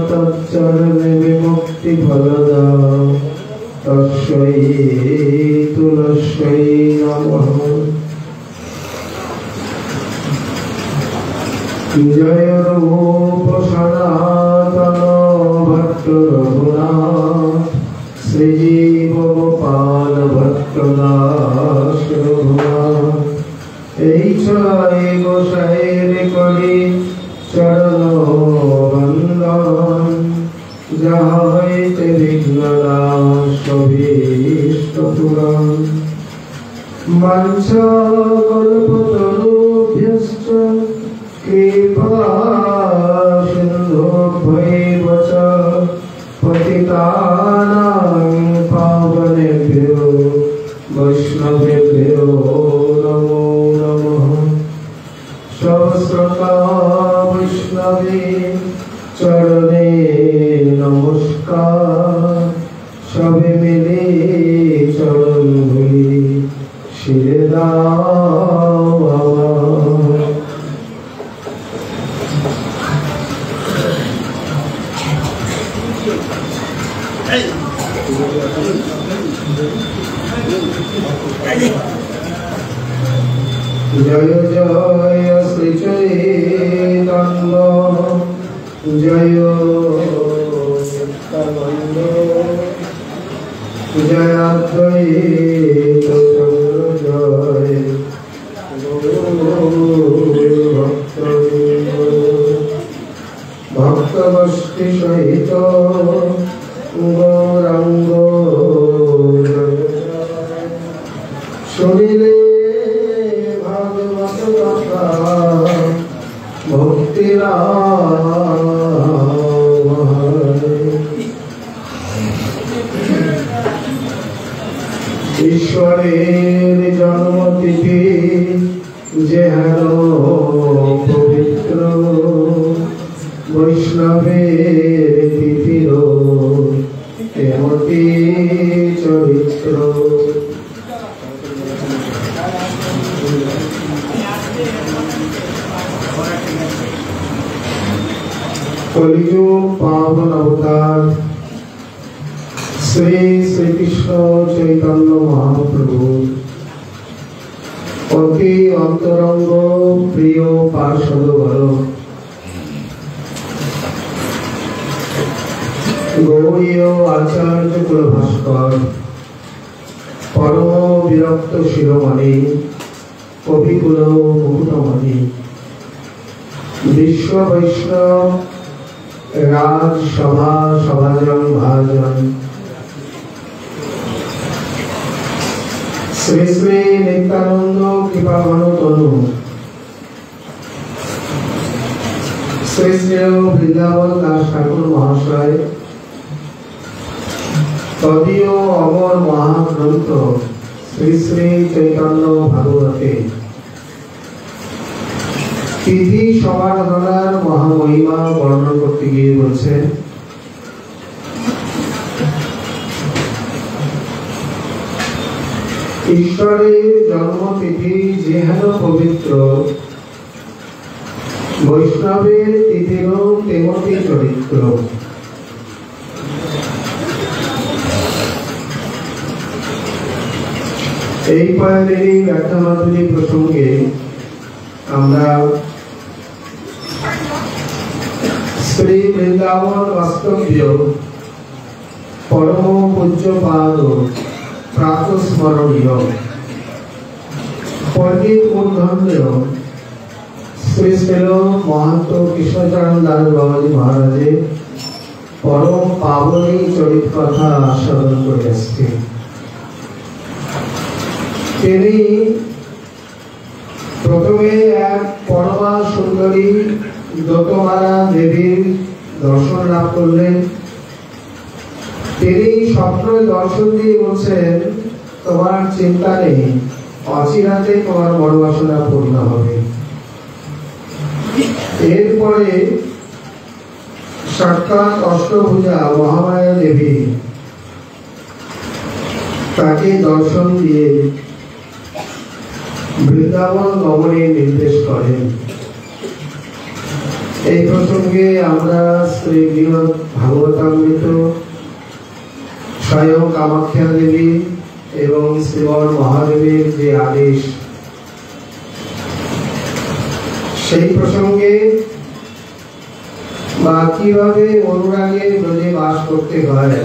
तच्चरण विमुक्त मुक्तिफलदा तस्मै तुलस्यै नमः। जय रूप सनातन भट्ट रघुनाथ श्रीजीव गोपाल भट्टदास रघुनाथ। छाई गोसाईर करी चरण बंदन जहाँ हईते विघ्ननाश भीष्ट पुराण। वाञ्छा कल्पतरुभ्यश्च कृपा सिन्धुभ्यैव च पतितानां पावनेभ्यो वैष्णवेभ्यो नमो नमः। सहस्रका वैष्णवे चरणे नमस्कार। सभी मिले चरण धूलि शिरे दाओ। जय जय श्री चैतन्य जय नित्यानंद जय अद्वैत जय भक्तवष्टि सहित गौरांग सुनिले भागवत कथा भक्ति ईश्वरेर जन्मतिथि जेहन पवित्र वैष्णवेर तिथिर तेमति चरित्र। कलियुग पावन अवतार श्री श्री कृष्ण चैतन्य महाप्रभु अति अंतरंग प्रिय पार्षदवर गौड़ीय आचार्य कुलभास्कर परम विरक्त शिरोमणि कविकुल मुकुटमणि विश्व वैष्णव राजसभा सभाजन महाजन श्री श्री नित्यानंद कृपाभानु तनु श्री श्री वृंदावन दास ठाकुर महाशय तदीय अमर महाग्रंथ श्री श्री चैतन्य भागवते तिथि समाराधनार महामहिमा वर्णन करते गিয়ে বলছেন ईश्वरेर जन्मतिथि जेहेन पवित्र वैष्णवेर तिथिरो तेमति चरित्र। এই পয়েন্টেরই ব্যাখ্যা মাধুরী প্রসঙ্গে আমরা श्री वृंदावन वास्तव्य परम पूज्यपाद प्रातस्मरणीय पंडित मूर्धन्य श्री श्री महंत कृष्णचरण दास बाबाजी महाराजे परम पावनी चरित कथा आस्वादन करे आसছেন। তিনি प्रथमे एक परमा सुंदरी दत्तमाला देवीर दर्शन लाभ करलें। स्वप्न दर्शन दिए बोलছেন তোমার চিন্তা নেই, অচিরাতে তোমার মনোবাসনা পূর্ণ হবে। এরপরে সাক্ষাৎ অষ্টভুজা মহামায়া দেবী তাকে দর্শন দিয়ে বৃন্দাবন গমনের নির্দেশ করেন। এই প্রসঙ্গে আমরা শ্রী বৃহৎ ভাগবতামৃত স্বয়ং কামাখ্যা দেবী এবং শ্রীমন মহাদেবের যে আদেশ, সেই প্রসঙ্গে বা কিভাবে অনুরাগে ব্রজে বাস করতে হয়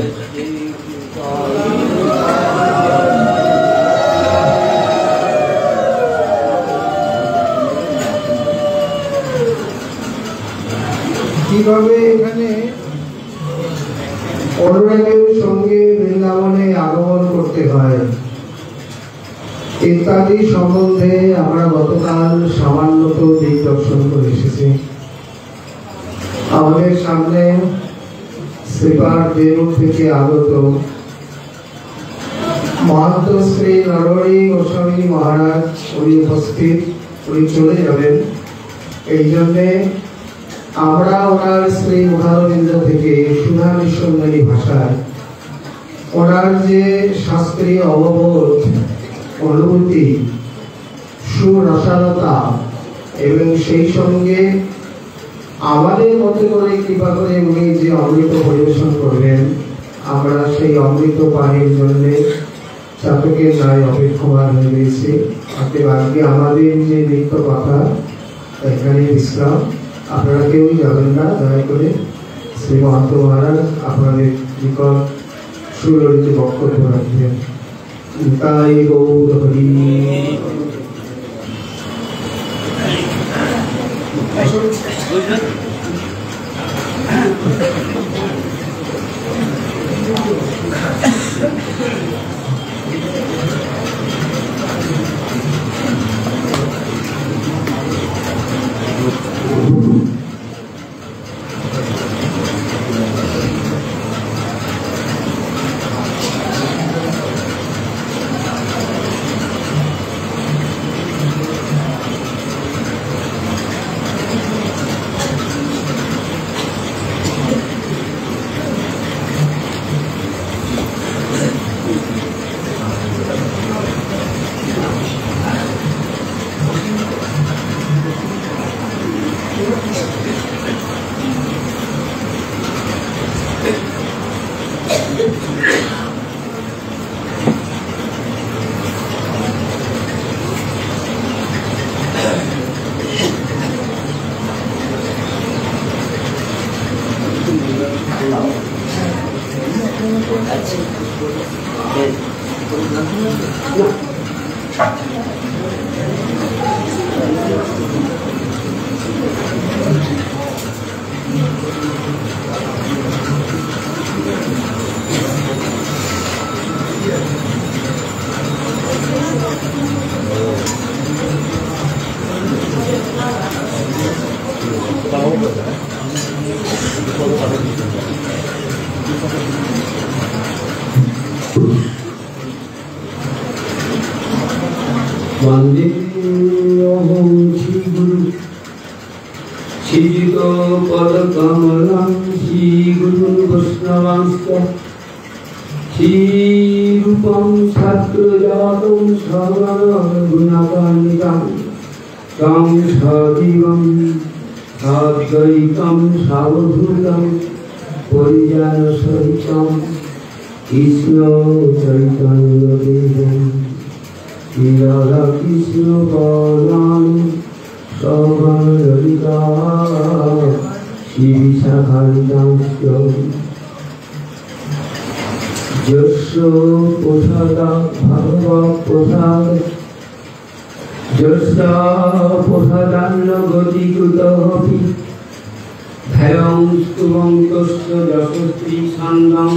কিভাবে এখানে অনুরাগের সঙ্গে বৃন্দাবনে আগমন করতে হয় ইত্যাদি সম্বন্ধে আমরা গতকাল সামান্যত দিক দর্শন করে এসেছি। আমাদের সামনে শ্রীপাদ বেলুর থেকে আগত মহান্ত শ্রী নরহরি গোস্বামী মহারাজ উনি উপস্থিত, উনি চলে যাবেন। এই জন্যে আমরা ওনার শ্রী মুখারবিন্দ থেকে সুনামি সুন্দরী ভাষায় ওনার যে শাস্ত্রীয় অববোধ, অনুভূতি, সুরসালতা এবং সেই সঙ্গে আমাদের মতো করে কৃপা করে উনি যে অমৃত পরিবেশন করবেন, আমরা সেই অমৃত পানির জন্য চাতকের ন্যায় অপেক্ষমান হয়ে রয়েছি। আজকে আমাদের যে নিত্য কথা এখানে বিশ্রাম, আপনারা কেউই যাবেন না, দয়া করে শ্রী মহান্ত মহারাজ আপনাদের নিকট সুললিত বক্তব্য রাখবেন। তাই গৌর হরি। वंदे श्रीगुरु श्रीयुत पदकमलं श्रीगुरुं वैष्णवांश्च श्रीरूपं सत्कृजातं सर्वगुणकान्वितं तं सजीवं सद्वैतं सावधूतं परिजनसहितं कृष्ण चैतन्यदेवं राधा कृष्ण पादानि सवललिता श्रीविशाखान्तांश्च यस्य प्रसादा भगवत्प्रसाद यस्य प्रसादान्न गतिकृतोऽपि धैर्यं स्तुवन्तस्य यशस्वी छन्दं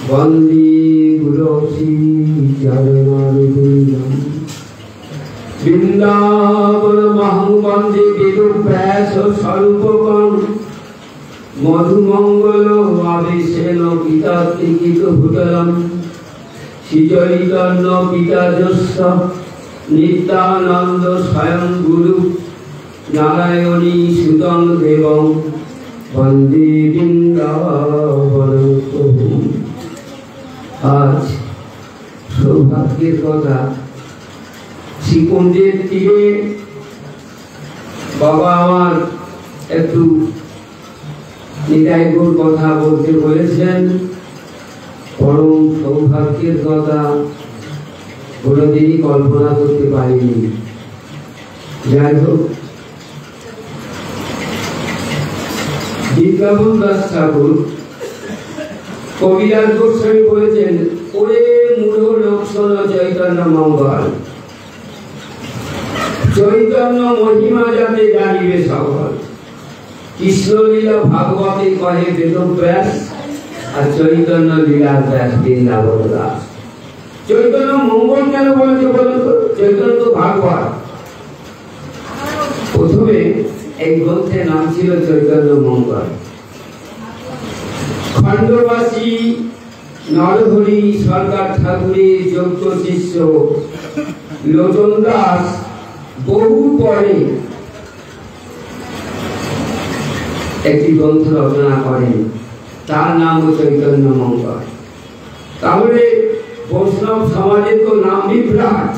वन्दे गुरोश्रीचरणारविन्दं वृन्दावनमहं वन्दे वेदव्यासस्वरूपकं मधुमङ्गल आवेशेन गीतात्रिकितभूतलं श्रीचैतन्य पिताजस्य नित्यानन्द स्वयं गुरु नारायणी सुतं देवं वन्दे वृन्दावनं प्रभुं। आज सौभाग्येर कथा श्रीकुंजेर तीरे बाबा आमार एकटू নিতাই গৌর কথা বলতে বলেছেন, পরম সৌভাগ্যের কথা কোনোদিনই কল্পনা করতে পারিনি। যাই হোক, বিজ্ঞাপন দাস ঠাকুর কবিরাজ গোস্বামী বলেছেন, ওরে মূঢ় লোক শোনো চৈতন্য মঙ্গল, চৈতন্য মহিমা যাতে জানিবে সকল, কৃষ্ণলীলা ভাগবতে কহে বেদব্যাস, আর চৈতন্য লীলার ব্যাস বৃন্দাবন দাস। চৈতন্য মঙ্গল কেন বলেছে বলুন তো? চৈতন্য তো ভাগবত। প্রথমে এই গ্রন্থের নাম ছিল চৈতন্য মঙ্গল। খণ্ডবাসী নরহরি সরকার ঠাকুরের যোগ্য শিষ্য লোচন দাস বহু পরে একটি গ্রন্থ রচনা করেন, তার নাম চৈতন্য মঙ্গল। তাহলে বৈষ্ণব সমাজের তো নাম বিভ্রাট।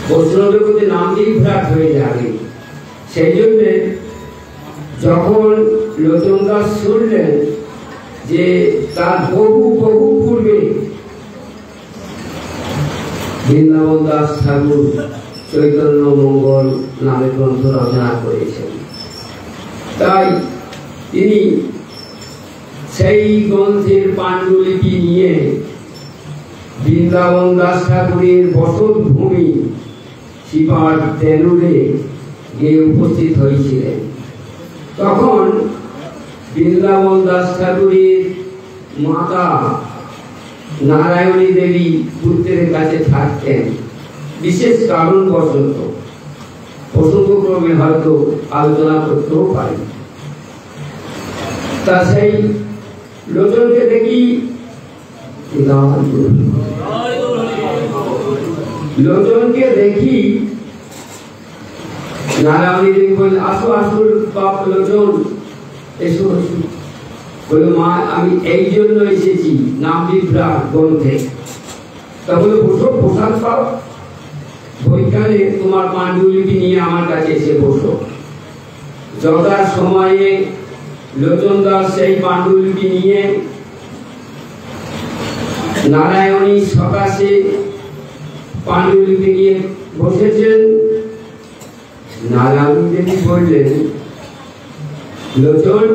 বৈষ্ণবের মধ্যে নাম বিভ্রাট হয়ে যাবে। সেই জন্য যখন লোচন দাস শুনলেন যে তার বহু বহু পূর্বে বৃন্দাবন দাস ঠাকুর চৈতন্য মঙ্গল নামে গ্রন্থ রচনা করেছেন, তাই তিনি সেই গ্রন্থের পাণ্ডুলিপি নিয়ে বৃন্দাবন দাস ঠাকুরের বসত ভূমি শিপার তেলুরে গিয়ে উপস্থিত হয়েছিলেন। তখন বৃন্দাবন দাস ঠাকুরের মাতা নারায়ণী দেবী পুত্রের কাছে থাকতেন বিশেষ কারণবশত, প্রসঙ্গক্রমে হয়তো আলোচনা করতেও পারি। তা সেই লোচনকে দেখি নারায়ণী দেবী বললেন, আসো আসো বাপ লোচন, এসো এসো। বলে, মা আমি এই জন্য এসেছি, নাম বিভ্রাট গ্রন্থে। তা বলে, বসো, প্রসাদ পাও, বৈকালে তোমার পাণ্ডুলিপি নিয়ে আমার কাছে এসে বসো। যথা সময়ে লোচন দাস সেই পাণ্ডুলিপি নিয়ে নারায়ণী সকাশে পাণ্ডুলিপি নিয়ে বসেছেন। নারায়ণী দেবী বললেন, লোচন,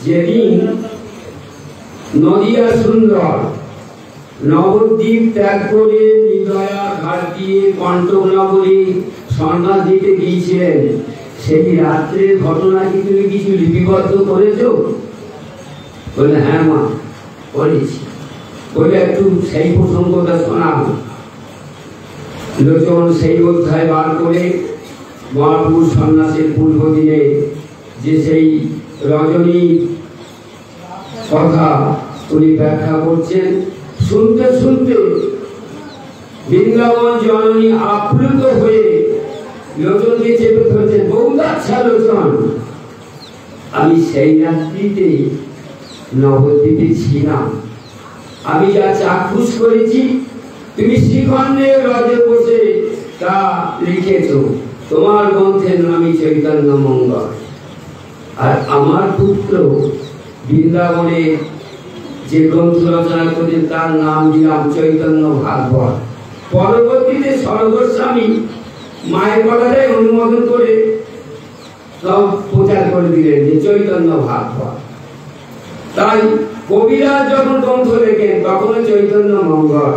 যেদিন নদিয়া সুন্দর নবদ্বীপ ত্যাগ করে নিদয়া ঘাট দিয়ে কণ্টক নগরী সন্ন্যাস দিতে গিয়েছিলেন, সেই রাত্রের ঘটনা কি তুমি কিছু লিপিবদ্ধ করেছো? বলে, হ্যাঁ মা, করেছি। বলে, একটু সেই প্রসঙ্গটা শোনাও। লোচন সেই অধ্যায় বার করে মহাপুর সন্ন্যাসের পূর্ব দিনে যে সেই রজনী কথা উনি ব্যাখ্যা করছেন। শুনতে শুনতে বৃন্দাবন জননী আপ্লুত হয়ে লোচনকে চেপে ধরছেন, বৌদাচ্ছা লোচন, আমি সেই রাত্রিতে নবদ্বীপে ছিলাম, আমি যা চাক্ষুষ করেছি তুমি শ্রীখণ্ডে রজে বসে তা লিখেছ। তোমার গ্রন্থের নামই চৈতন্য মঙ্গল, আর আমার পুত্র বৃন্দাবনে যে গ্রন্থ রচনা করেন তার নাম দিলাম চৈতন্য ভাগবত। পরবর্তীতে সর্বস্বামী মায়ের কথাটাই অনুমোদন করে সব প্রচার করে দিলেন যে চৈতন্য ভাগবত। তাই কবিরাজ যখন গ্রন্থ লেখেন তখন চৈতন্য মঙ্গল।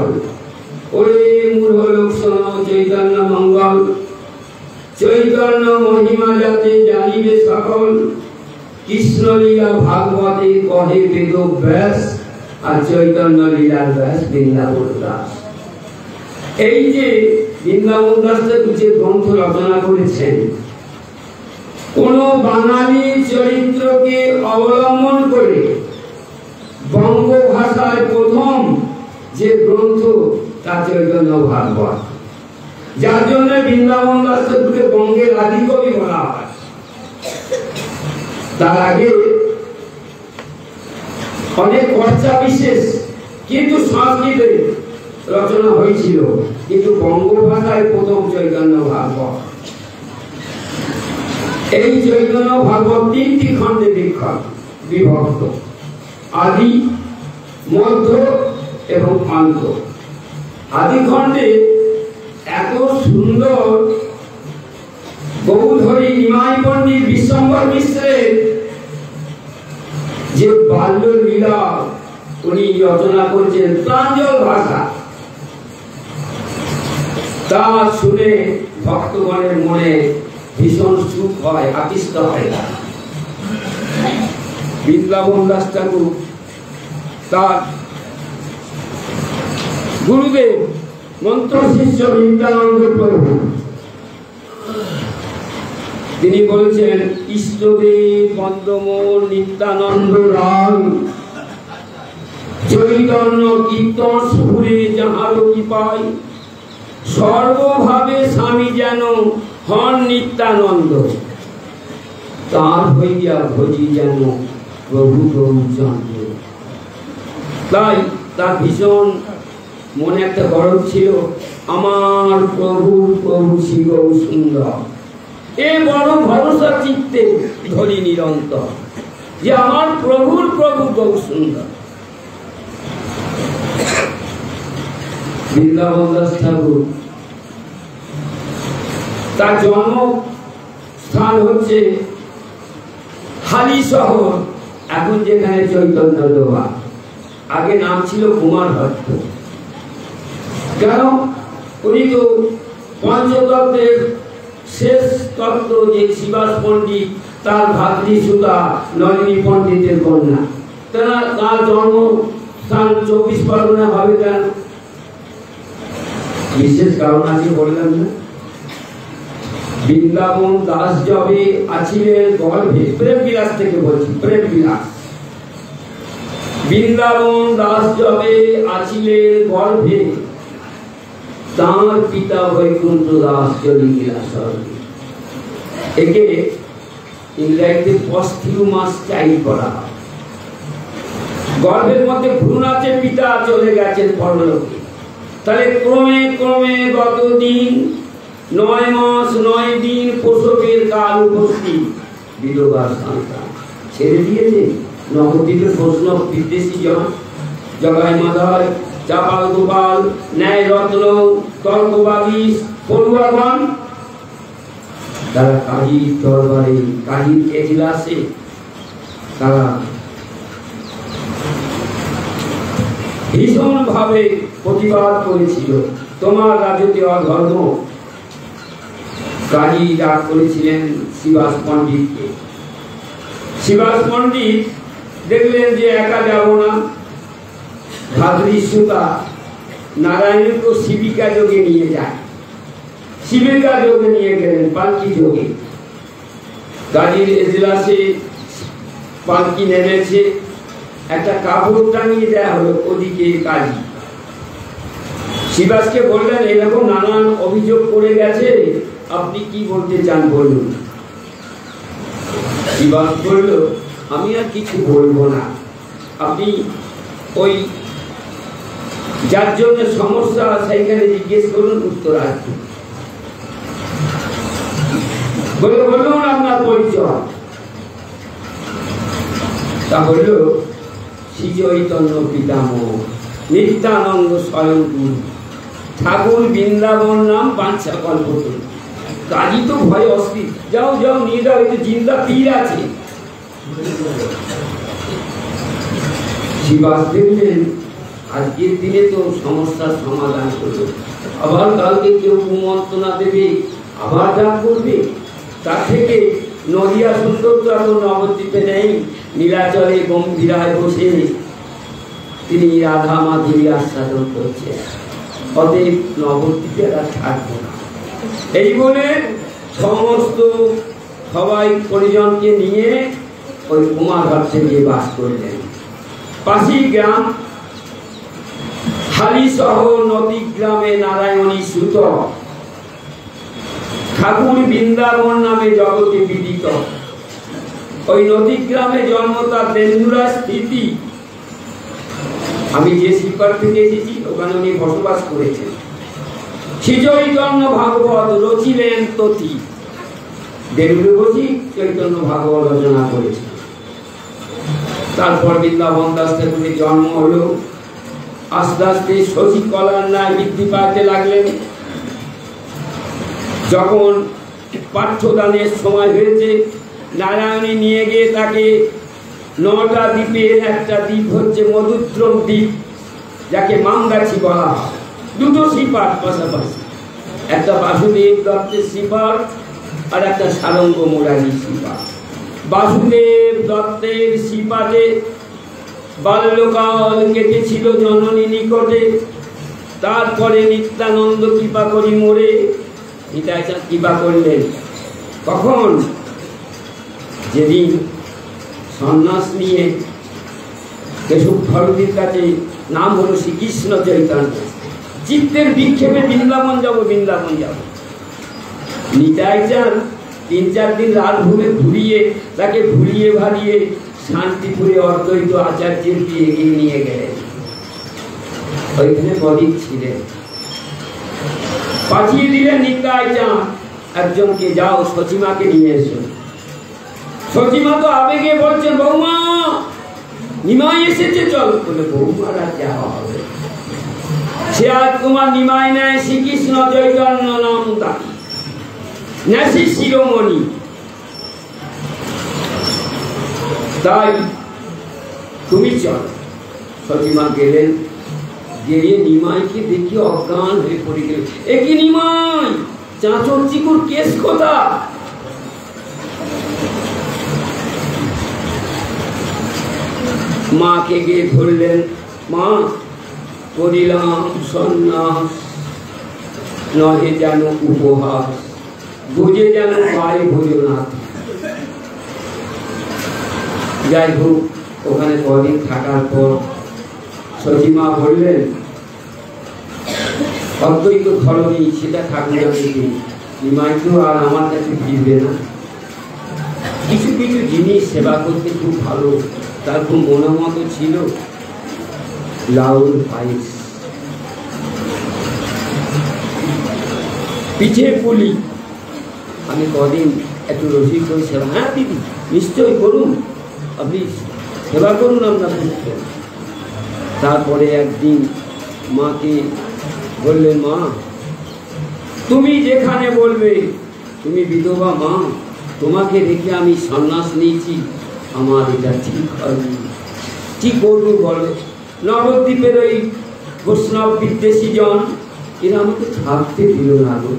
ওরে মূঢ় লোক শোনো চৈতন্য মঙ্গল, চৈতন্য মহিমা যাতে জানিবে সকল, কৃষ্ণলীলা ভাগবতে কহে বেদব্যাস, আর চৈতন্য লীলার ব্যাস বৃন্দাবন দাস। এই যে বৃন্দাবন দাস যে গ্রন্থ রচনা করেছেন, কোন বাঙালি চরিত্রকে অবলম্বন করে বঙ্গ ভাষায় প্রথম যে গ্রন্থ তা চৈতন্য ভাগবত, যার জন্য বৃন্দাবন দাস ঠাকুরকে বঙ্গের আদিকবি বলা হয়। তার আগে অনেক কর্তা বিশেষ কিন্তু সংস্কৃতে রচনা হয়েছিল, কিন্তু বঙ্গভাষায় প্রথম চৈতন্য ভাগবত। এই চৈতন্য ভাগবত 3টি খণ্ডে বিভক্ত: আদি, মধ্য এবং অন্ত। আদি খণ্ডে এত সুন্দর গৌধরী নিমাই পণ্ডিত বিশ্বম্বর মিশ্রের যে বাল্য লীলা উনি রচনা করেছেন প্রাঞ্জল ভাষা, তা শুনে ভক্তগণের মনে ভীষণ সুখ হয়, আকৃষ্ট হয়। বৃন্দাবন দাস ঠাকুর তার গুরুদেব মন্ত্র শিষ্য নিত্যানন্দ প্রভু, তিনি বলেছেন, ইষ্টদেব বন্দমোর নিত্যানন্দ রায় চৈতন্য কীর্তন সুরে যাহার কৃপায় সর্বভাবে স্বামী যেন হন নিত্যানন্দ, তার হইয়া ভজি যেন প্রভু গৌরচন্দ্র। তাই তার ভীষণ মনে একটা গরম ছিল, আমার প্রভু প্রভু শ্রী গৌ সুন্দর, এ বড় ভরসা চিত্তে ধরি নিরন্তর, যে আমার প্রভুর প্রভু গৌ সুন্দর। বৃন্দাবন দাস ঠাকুর তার জন্ম স্থান হচ্ছে হালি শহর, এখন যেখানে চৈতন্য ডোবা, আগে নাম ছিল কুমারহট্ট। কেন? উনি তো পঞ্চতত্ত্বের শেষ তত্ত্ব যে শিবাস পণ্ডিত, তার ভাতৃ সুতা নলিনী পণ্ডিতের কন্যা, তার জন্মস্থান 24 পরগনা হবে। কেন? বিশেষ কারণ আছে, বললাম না। বৃন্দাবন দাস যবে আছিলেন গর্ভে, প্রেম বিলাস থেকে বলছি, প্রেম বিলাস। বৃন্দাবন দাস যবে আছিলেন গর্ভে, তাঁর পিতা বৈকুণ্ঠ দাস চলি গেলা স্বর্গে। একে ইংরেজিতে পস্টিউমাস চাইল্ড করা হয়। গর্ভের মধ্যে ভ্রূণ আছে, পিতা চলে গেছেন পরলোকে। তাহলে ক্রমে ক্রমে গত দিন 9 মাস 9 দিন প্রসবের কাল উপস্থিত, বিধবার সন্তান ছেড়ে দিয়েছে। নবদ্বীপের প্রশ্ন বিদেশি জন জগাই মাধায়, চাপাল গোপাল, ন্যায় রত্ন, তর্কবাগীশ, পড়ুয়াগণ, তারা কাজীর দরবারে, কাজীর এজলাসে তারা ভীষণ ভাবে প্রতিবাদ করেছিল, তোমার রাজতে অধর্ম। কাজী ডাক করেছিলেন শিবাস পণ্ডিতকে। শিবাস পণ্ডিত দেখলেন যে একা যাব না, ভাদ্রী সুতা নারায়ণকে শিবিকা যোগে নিয়ে যায়। শিবিকা যোগে নিয়ে গেলেন পালকি যোগে। কাজীর এজলাসে পালকি নেমেছে, একটা কাপড় টাঙিয়ে দেওয়া হলো ওদিকে। কাজী শিবাসকে বললেন, এরকম নানান অভিযোগ করে গেছে, আপনি কি বলতে চান বলুন। শিবাস বলল, আমি আর কিছু বলবো না, আপনি ওই যার জন্য সমস্যা সেইখানে জিজ্ঞেস করুন, উত্তর আসবে। বলুন আপনার পরিচয়। তা বলল, শ্রী চৈতন্য পিতামহ নিত্যানন্দ স্বয়ং গুরু ঠাকুর বৃন্দাবন নাম বাঞ্ছা কল্পতরু। কাজী তো ভয় অস্থির, যাও যাও নিয়ে যাও, এই জিন্দা পীর আছে। শিবাস দেখলেন আজকের দিনে তো সমস্যার সমাধান করলো, আবার কালকে কেউ কুমন্ত্রণা দেবে, আবার ডাক করবে। তার থেকে নদিয়া সুন্দর তো এখন নবদ্বীপে নেই, নীলাচলে গম্ভীরায় বসে তিনি রাধা মাধুরী আস্বাদন করছেন, অতএব নবদ্বীপে আর থাকবো না। এই বলে সমস্ত সবাই পরিজনকে নিয়ে ওই কুমারঘাটে গিয়ে বাস করলেন। পাশি গ্রাম হালি শহর নদী গ্রামে নারায়ণী সুত ঠাকুর বৃন্দাবন নামে জগতে বিদিত। ওই নদী গ্রামে জন্ম তার বেন্দুরা স্থিতি। আমি যে শ্রীপাঠ থেকে এসেছি ওখানে উনি বসবাস করেছেন। শ্রী চৈতন্য ভাগবত রচিলেন তথি, দেবী বসি চৈতন্য ভাগবত রচনা করেছেন। তারপর বৃন্দাবন দাস ঠাকুরের জন্ম হলো। আস্তে আস্তে শশী কলার ন্যায় বৃদ্ধি পাইতে লাগলেন। যখন পাঠ্যদানের সময় হয়েছে, নারায়ণী নিয়ে গিয়ে তাকে 9টা দ্বীপের একটা দ্বীপ হচ্ছে মধুদ্রম দ্বীপ, যাকে মামগাছি বলা হয়। 2টো শ্রীপাঠ পাশাপাশি, একটা বাসুদেব দত্তের শ্রীপাঠ আর একটা সারঙ্গ মুরারি শ্রীপাঠ। বাসুদেব দত্তের শ্রীপাঠে বাল্যকাল কেটেছিল জননী নিকটে, তারপরে নিত্যানন্দ কৃপা করি মোরে, নিতাইচাঁদ কৃপা করলেন। কখন? যেদিন সন্ন্যাস নিয়ে কেশব ভারতীর কাছে, নাম হলো শ্রীকৃষ্ণ চৈতন্য, চিত্তের বিক্ষেপে বৃন্দাবন যাব বৃন্দাবন যাব। নিতাইচাঁদ 3-4 দিন রাত ঘুরিয়ে তাকে ভুলিয়ে ভালিয়ে শান্তিপুরে অদ্বৈত আচার্যের দিয়ে এগিয়ে নিয়ে গেলেন। ওইখানে প্রদীপ ছিলেন, পাঠিয়ে দিলেন নিতাইচাঁদ একজনকে, যাও সচিমাকে নিয়ে এসো। সচিমা তো আবেগে বলছেন, বৌমা নিমাই এসেছে, চল। বলে বৌমার আর যাওয়া হবে, সে আজ তোমার নিমাই নেয় শ্রীকৃষ্ণ চৈতন্য নাম দাবি, ন্যাসি শিরোমণি। তাই তুমি চল। সচিমা গেলেন, গিয়ে নিমাইকে দেখি অজ্ঞান হয়ে পড়ে গেল। এ কি নিমাই, চাঁচর চিকুর কেস কথা? মাকে গিয়ে ধরলেন, মা করিলাম সন্ন্যাস, নহে যেন উপহাস, বুঝে যেন পায় ভোজনাথ। যাই হোক, ওখানে কদিন থাকার পর সচিমা বললেন, অদ্বৈত ধরনী সেটা ঠাকুর নিমাই তো আর আমার কাছে ফিরবে না। কিছু কিছু জিনিস সেবা করতে খুব ভালো, তার খুব মনোমত ছিল। লাউর পায়েস, পিঠে পুলি, আমি কদিন একটু রসিক করে সেবা। হ্যাঁ দিদি, নিশ্চয়ই করুন, আপনি সেবা করুন আপনার। তারপরে একদিন মাকে বললেন, মা তুমি যেখানে বলবে, তুমি বিধবা মা, তোমাকে রেখে আমি সন্ন্যাস নিয়েছি, আমার এটা ঠিক হয়নি, কি করবো বলো? নবদ্বীপের ওই বৈষ্ণব বিদ্বেষী জন, এরা আমাকে থাকতে দিল না গো।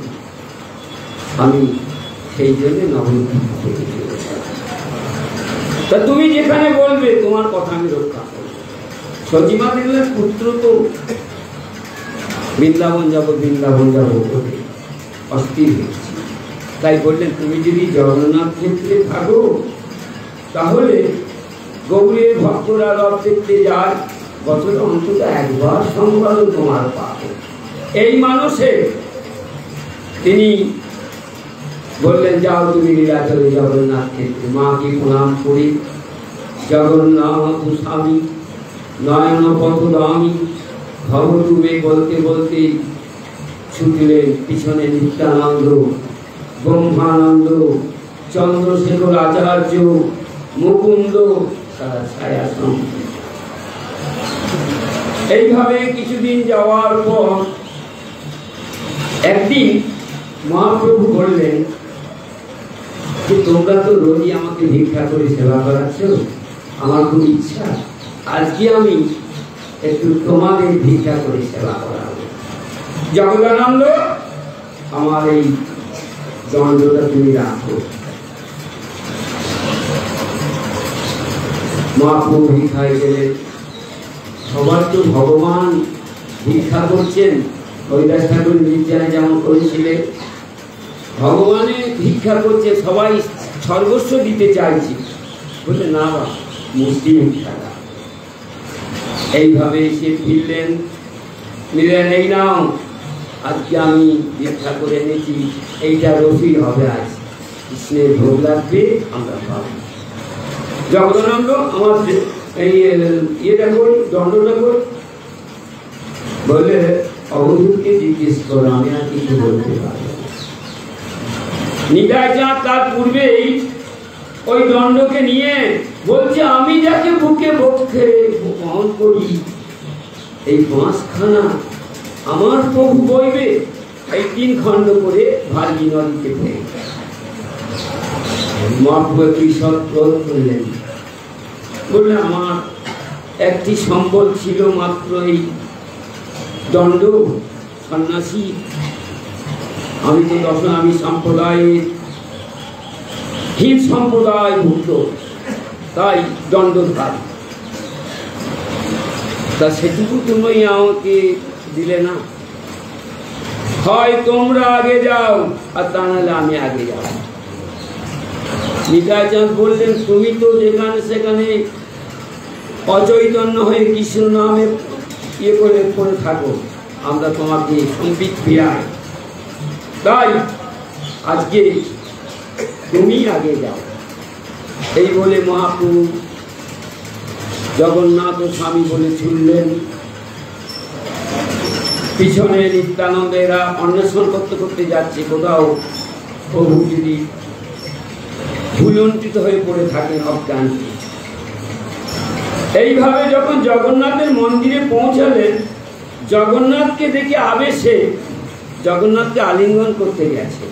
আমি সেই জন্য নবদ্বীপ থেকে তা তুমি যেখানে বলবে তোমার কথা আমি রক্ষা করব। সচিমা দেখলেন পুত্র তো বৃন্দাবন যাব বৃন্দাবন যাব বলে অস্থির হয়েছে, তাই বললেন, তুমি যদি জগন্নাথ ক্ষেত্রে থাকো তাহলে গৌরীর ভক্তরা রথ দেখতে যায়, বছরে অন্তত একবার সংবাদও তোমার পাবে। এই মানুষে তিনি বললেন, যাও তুমি লীলাচলে জগন্নাথ ক্ষেত্রে। মাকে প্রণাম করি, জগন্নাথ স্বামী নয়ন পথগামী ভব তুমি বলতে বলতে ছুটলেন পিছনে নিত্যানন্দ, ব্রহ্মানন্দ, চন্দ্রশেখর আচার্য, মুকুন্দ, তারা ছায়া সঙ্গে। এইভাবে কিছুদিন যাওয়ার পর একদিন মহাপ্রভু বললেন যে, তোমরা তো রোজই আমাকে ভিক্ষা করে সেবা করাচ্ছ, আমার খুব ইচ্ছা আজকে আমি একটু তোমাদের ভিক্ষা করে সেবা করাবো। জগদানন্দ, আমার এই দণ্ডটা তুমি রাখো। মহাপ্রভু ভিক্ষায় গেলেন। সবার তো ভগবান ভিক্ষা করছেন, হরিদাস ঠাকুর নির্জনে যেমন করেছিলেন, ভগবানে ভিক্ষা করছে, সবাই সর্বস্ব দিতে চাইছে। বলে না বা, মুষ্টি ভিক্ষা। এইভাবে এসে ফিরলেন, নিলেন, এই নাও আজকে আমি ভিক্ষা করে এনেছি, এইটা রসি হবে, আজ কৃষ্ণের ভোগ লাগবে, আমরা পাবো। জগদানন্দ, আমার এই ইয়েটা করি, দণ্ডটা করি। বলে অবধূতকে জিজ্ঞেস করো, আমি আর কিছু বলতে পারবো। নিতাই চাঁদ তার পূর্বেই ওই দণ্ডকে নিয়ে বলছে, আমি যাকে বুকে বক্ষে বহন করি, এই পাঁচখানা আমার প্রভু বইবে। এই 3 খণ্ড করে ভাগী নদীতে ফেলে করলেন। বললে, আমার একটি সম্বল ছিল মাত্র এই দণ্ড সন্ন্যাসী, আমি তো আমি সম্প্রদায়ের হিন সম্প্রদায় ভুক্ত, তাই দণ্ডধারী। তা সেটুকু তুমি আমাকে দিলে না, হয় তোমরা আগে যাও আর তা নাহলে আমি আগে যাও। নিতাই চাঁদ বললেন, তুমি তো যেখানে সেখানে অচৈতন্য হয়ে কৃষ্ণ নামে করে থাকো, আমরা তোমাকে সম্বিত ফিরাই, তাই আজকে তুমি আগে যাও। এই বলে মহাপ্রভু জগন্নাথ ও স্বামী বলে ছুটলেন। পিছনে নিত্যানন্দেরা অন্বেষণ করতে করতে যাচ্ছে, কোথাও প্রভু যদি ভুলণ্ঠিত হয়ে পড়ে থাকেন অজ্ঞান। এইভাবে যখন জগন্নাথের মন্দিরে পৌঁছালেন, জগন্নাথকে দেখে আবেশে জগন্নাথকে আলিঙ্গন করতে গেছে,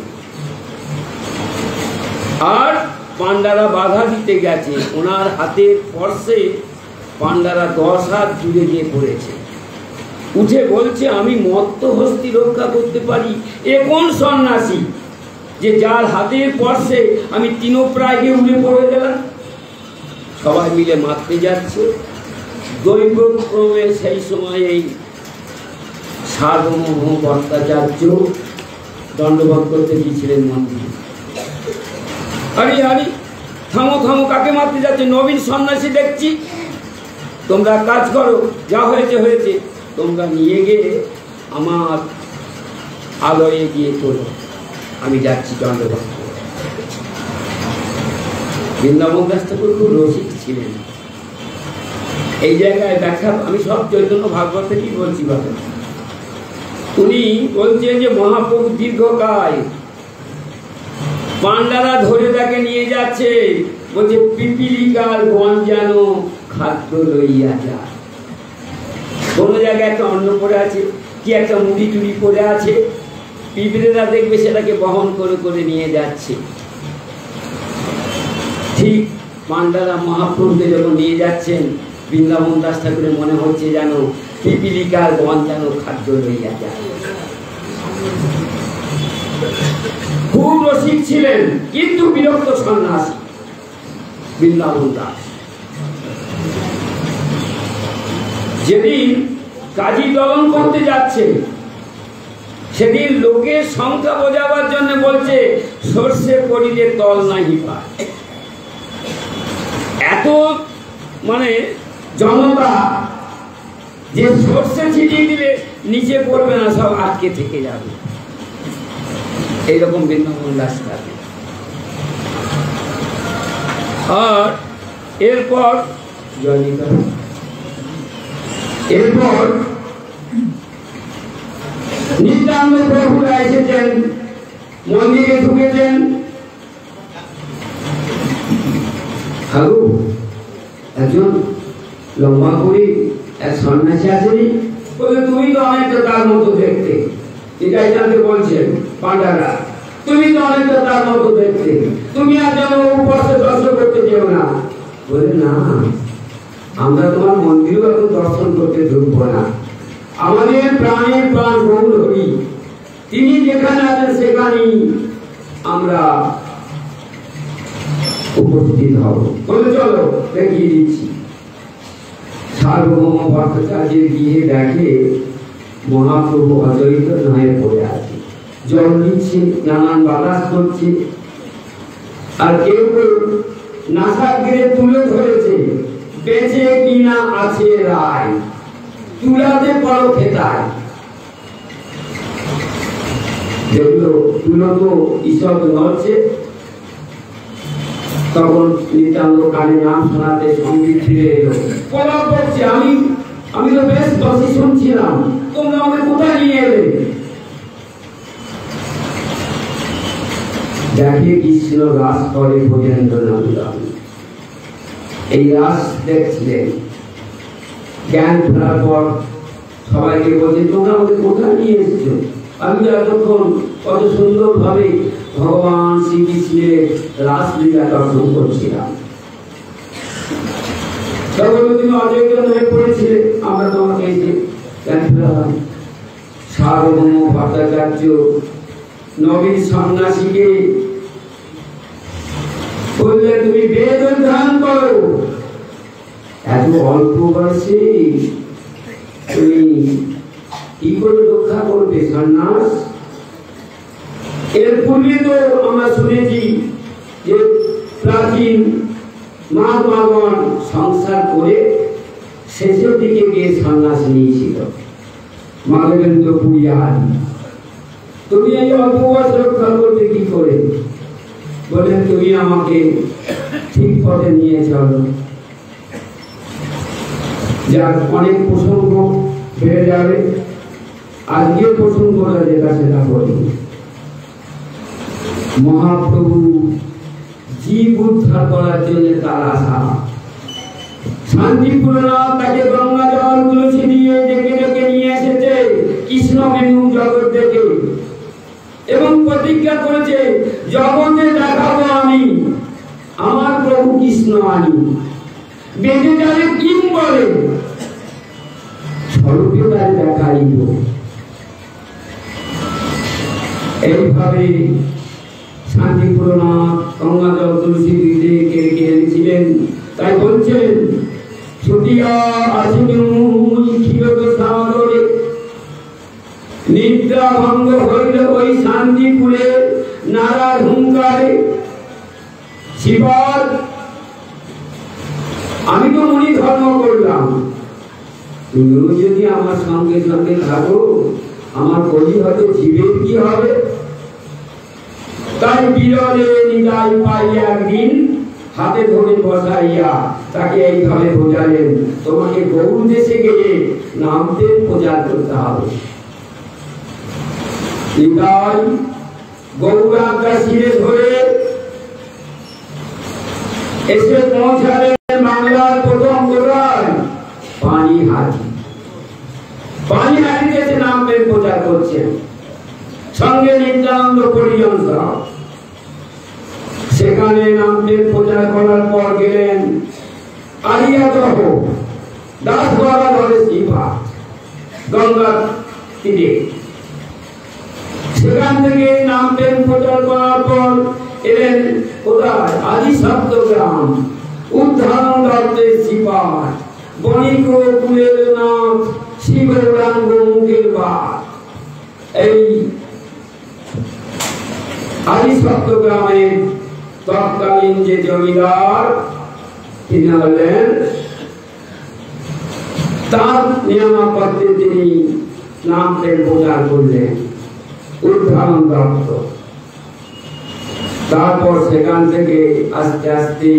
আর পান্ডারা বাধা দিতে গেছে। ওনার হাতের স্পর্শে পান্ডারা 10 হাত জুড়ে গিয়ে পড়েছে। উঠে বলছে, আমি মত্ত হস্তি রক্ষা করতে পারি, এ কোন সন্ন্যাসী যে যার হাতের স্পর্শে আমি তৃণপ্রায় গিয়ে উঠে পড়ে গেলাম। সবাই মিলে মারতে যাচ্ছে। দৈবক্রমে সেই সময় এই সার্বভৌম ভট্টাচার্য দণ্ডবোধ করতে গিয়েছিলেন মন্দিরে। আরে আরে থামো থামো, কাকে মারতে যাচ্ছে? নবীন সন্ন্যাসী দেখছি। তোমরা কাজ করো, যা হয়েছে হয়েছে, তোমরা নিয়ে গিয়ে আমার আলয়ে গিয়ে তোলো, আমি যাচ্ছি দণ্ডবোধ। বৃন্দাবন দাস ঠাকুর খুব রসিক ছিলেন। এই জায়গায় ব্যাখ্যা আমি সব চৈতন্য ভাগবত থেকেই বলছি। উনি বলছেন যে মহাপ্রভু দীর্ঘকায়, পান্ডারা ধরে তাকে নিয়ে যাচ্ছে, বলছে পিপিলিকার গঞ্জানো খাদ্য লইয়া যায়। কোন জায়গায় একটা অন্ন পড়ে আছে, কি একটা মুড়ি টুড়ি পড়ে আছে, পিঁপড়েরা দেখবে সেটাকে বহন করে করে নিয়ে যাচ্ছে। ঠিক পান্ডারা মহাপ্রভুকে যখন নিয়ে যাচ্ছেন, বৃন্দাবন দাস ঠাকুরের মনে হচ্ছে যেন পিপিলিকার গঞ্জানো খাদ্য লইয়া যায়। খুব রসিক ছিলেন, কিন্তু বিরক্ত সন্ন্যাসী বৃন্দাবন দাস। যেদিন কাজী দলন করতে যাচ্ছে, সেদিন লোকের সংখ্যা বোঝাবার জন্য বলছে, সর্ষে পড়িলে তল নাহি পায়। এত মানে জনতা যে সর্ষে ছিটিয়ে দিলে নিচে পড়বে না, সব আটকে থেকে যাবে। এইরকম বৃন্দাবন দাস থাকে। আর এরপর নিত্যানন্দ প্রভুরা এসেছেন, মন্দিরে ঢুকেছেন। হাগু একজন লম্বা করে এক সন্ন্যাসী আসেনি, বলে তুমি তো অনেকটা তার মতো দেখতে। এটাই জানতে বলছেন পান্ডারা, তুমি তো অনেকটা তার মতো দেখতে, তুমি আর যেন উপস্থিত দর্শন করতে যেও না। বলে, না, আমরা তোমার মন্দিরও এখন দর্শন করতে ঢুকবো না। আমাদের প্রাণের প্রাণ গৌর হরি, তিনি যেখানে আছেন সেখানেই আমরা উপস্থিত হব। বলে, চলো দেখিয়ে দিচ্ছি। সার্বভৌম ভট্টাচার্যের গিয়ে দেখে মহাপ্রভু অজয়িত নয়ে পড়ে আছে, জল দিচ্ছে, নানান বাতাস করছে, আর কেউ কেউ নাসাগ্রে তুলে ধরেছে, বেঁচে কিনা আছে রায়, তুলাতে পড়ো খেতায়। যেগুলো তুলো তো ঈশ্বর নড়ছে, তখন নিত্যানন্দ কানে নাম শোনাতে সঙ্গীত ফিরে এলো। আমি তো বেশ দশই শুনছিলাম, তো তোমরা আমাকে কোথায় নিয়ে এলে? দেখে কৃষ্ণ রাস করে ভোজেন্দ্রনাথ দামি। এই রাস দেখছিলেন, জ্ঞান ফেরার পর সবাইকে বলছে তোমরা আমাকে কোথায় নিয়ে এসেছো? আমি এতক্ষণ কত সুন্দর ভাবে ভগবান শ্রীকৃষ্ণের রাসলীলা দর্শন করছিলাম। তখন তুমি অযোগ্য হয়ে পড়েছিলে, আমরা তোমাকে সার্বভৌম ভট্টাচার্য নবীন সন্ন্যাসীকে বললে তুমি বেদ অধ্যয়ন করো। এত অল্প বয়সে তুমি কি করে রক্ষা করবে সন্ন্যাস? এর পূর্বে তো আমরা শুনেছি যে প্রাচীন মহাত্মাগণ সংসার করে শেষের দিকে গিয়ে সন্ন্যাস নিয়েছিল। মাধবেন্দ্র পুরিয়ার তুমি এই অল্প বয়স রক্ষা করবে কি করে? বলেন তুমি আমাকে ঠিক পথে নিয়ে চলো। যার অনেক প্রসঙ্গ বেড়ে যাবে, আজকের প্রসঙ্গটা যেটা সেটা বলি। মহাপ্রভু জীব উদ্ধার করার জন্য তার আশা। শান্তিপূর্ণনাথ তাকে গঙ্গা জল তুলসী দিয়ে ডেকে ডেকে নিয়ে এসেছে কৃষ্ণ বিনু জগৎ থেকে, এবং প্রতিজ্ঞা করেছে জগতে দেখাবো আমি আমার প্রভু কৃষ্ণ আনি। বেঁধে যাবে কিম বলে স্বরূপে তার দেখাইব। এইভাবে শান্তিপূর্ণনাথ গঙ্গা জল তুলসী দিতে কে এনেছিলেন। তাই বলছেন ছুটিয়া আসিনু ক্ষীরত সাগরে, নিদ্রা ভঙ্গ হইল ওই শান্তিপুরে নারার হুঙ্কারে। শিবর আমি তো মনি ধর্ম করলাম, তুমিও যদি আমার সঙ্গে সঙ্গে থাকো আমার কলি হয়তো জীবের কি হবে? তাই বিরলে নিদাই পাই একদিন হাতে ধরে বসাইয়া তাকে এইভাবে বোঝালেন তোমাকে গৌর দেশে গিয়ে নামদের প্রচার করতে হবে। নিতাই গৌরাঙ্গা শিরে ধরে এসে পৌঁছালেন বাংলার প্রথম গোড়ায় পানিহাটি। পানিহাটিতে এসে নামদের প্রচার করছেন, সঙ্গে নিত্যানন্দ পরিজন সাহেব। সেখানে নামদের প্রচার করার পর গেলেন আলিয়াদহ দাসগড়া ধরে শিবা গঙ্গার তীরে। সেখান থেকে নামদের প্রচার করার পর এলেন কোথায়? আদি সপ্তগ্রাম উদ্ধারণ দত্তের শিপার বণিক কুলের নাম শিবরাঙ্গ মুখের বাদ। এই আদি সপ্তগ্রামের তৎকালীন যে জমিদার তিনি হলেন, তার নিয়ামকত্বে তিনি নামদের প্রচার করলেন উদ্ধারণ দত্ত। তারপর সেখান থেকে আস্তে আস্তে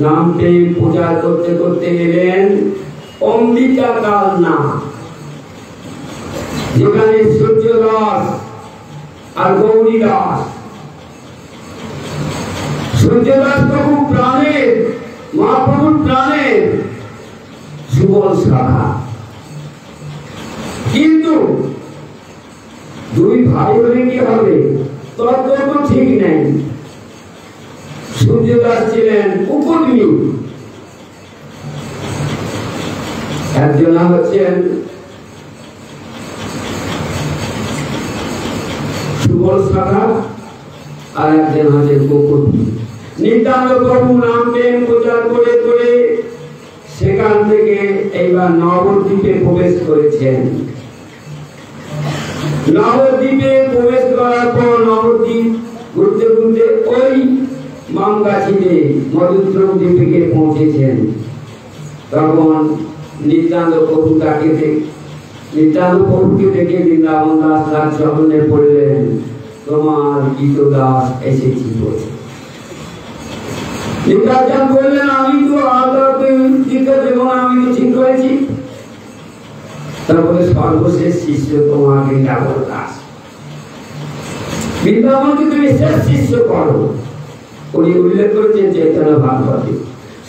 নামদের প্রচার করতে করতে এলেন অম্বিকা কালনা, যেখানে সূর্যদাস আর গৌরী দাস। সূর্যদাস প্রভু প্রাণের মহাপ্রভুর প্রাণের সুবল শাখা, কিন্তু দুই ভাই হলে কি হবে তর্ক তো ঠিক নেই। সূর্যদাস ছিলেন উপকর্মী, একজন হচ্ছেন সুবল শাখা আর একজন হচ্ছেন উপকর্মী। নিত্যানন্দ প্রভু নামদেন প্রচার করে করে সেখান থেকে এইবার নবদ্বীপে প্রবেশ করেছেন। নবদ্বীপে প্রবেশ করার পর নবদ্বীপ ঘুরতে ঘুরতে ওই মামগাছিতে মধুদ্রম দ্বীপে পৌঁছেছেন। তখন নিত্যানন্দ প্রভু তাকে নিত্যানন্দ প্রভুকে দেখে বৃন্দাবন দাস তার চরণে পড়লেন, তোমার গীত দাস এসেছি বলে। নিত্যানন্দ বললেন আমি তো আদালতে দীক্ষা দেব না, আমি তো ঠিক করেছি। তারপরে সর্বশেষ শিষ্য তোমার বৃন্দাবন দাস। বৃন্দাবনকে তুমি শেষ শিষ্য করো, উনি উল্লেখ করেছেন চৈতন্য ভাগবতে,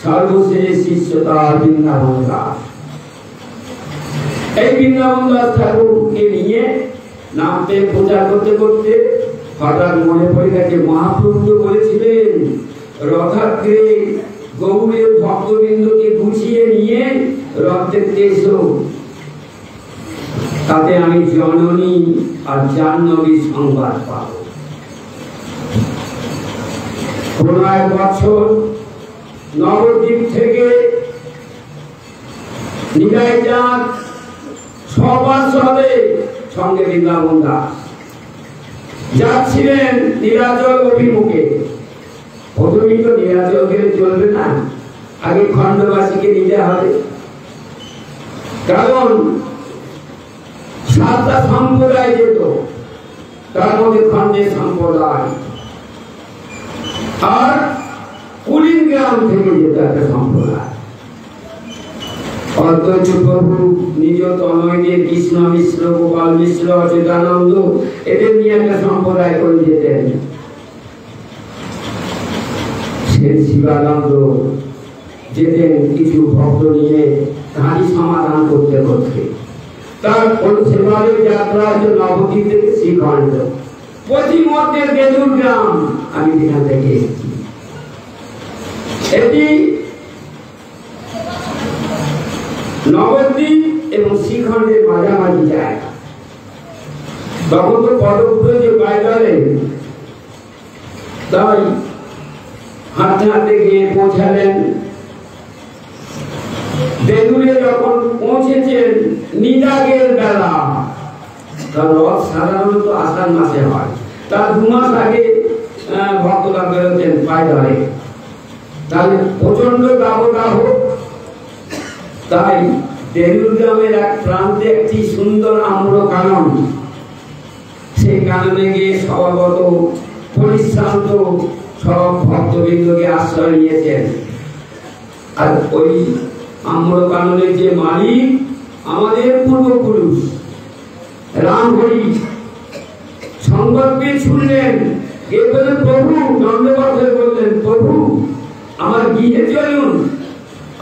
সর্বশেষ শিষ্য তার বৃন্দাবন দাস। এই বৃন্দাবন দাস ঠাকুরকে নিয়ে নামতে প্রচার করতে করতে হঠাৎ মনে পড়ে গেছে মহাপ্রভু তো বলেছিলেন রথাগ্রে গৌড়ের ভক্তবৃন্দকে গুছিয়ে নিয়ে রথ দেখতে এসো, তাতে আমি জননী আর জাহ্নবীর সংবাদ পাব। কোন এক বছর নবদ্বীপ থেকে নিতাই চাঁদ সবার সঙ্গে বৃন্দাবন দাস যাচ্ছিলেন নীলাচল অভিমুখে। প্রথমেই তো নীলাচল গেলে চলবে না, আগে খণ্ডবাসীকে নিতে হবে, কারণ 7টা সম্প্রদায় যেত, তার মধ্যে খণ্ডের সম্প্রদায় আর কুলিগ্রাম থেকে যেত একটা সম্প্রদায়। অদ্বৈত প্রভু নিজ তনয়দের কৃষ্ণ মিশ্র, গোপাল মিশ্র, অচ্যুতানন্দ এদের নিয়ে একটা সম্প্রদায় করে যেতেন। শ্রী শিবানন্দ যেতেন কিছু ভক্ত নিয়ে তাঁরই সমাধান করতে করতে। তার সেবারের যাত্রা হচ্ছে নবদ্বীপ থেকে শ্রীখণ্ড, পশ্চিমবঙ্গের বেলুর গ্রাম, আমি যেখান থেকে এসেছি। এটি নবদ্বীপ এবং শ্রীখণ্ডের মাঝামাঝি জায়গা। তখন তো পদব্রজ বাইরে, তাই হাঁটতে হাঁটতে গিয়ে পৌঁছালেন। বেলুড়ে যখন পৌঁছেছেন নিদাগের বেলা, তার রথ সাধারণত আষাঢ় মাসে হয়, তার 2 মাস আগে ভক্তরা বেরোতেন পায়দারে, তাহলে প্রচন্ড দাবদাহ। তাই বেলুড় গ্রামের এক প্রান্তে একটি সুন্দর আম্র কানন, সেই কাননে গিয়ে স্বভাবত পরিশ্রান্ত সব ভক্তবৃন্দকে আশ্রয় নিয়েছেন। আর ওই আম্র কাননের যে মালিক আমাদের পূর্বপুরুষ রামহরি, সংবাদ পেয়ে শুনলেন, কে বললেন প্রভু, দণ্ডবাদ হয়ে বললেন প্রভু আমার গৃহে চলুন,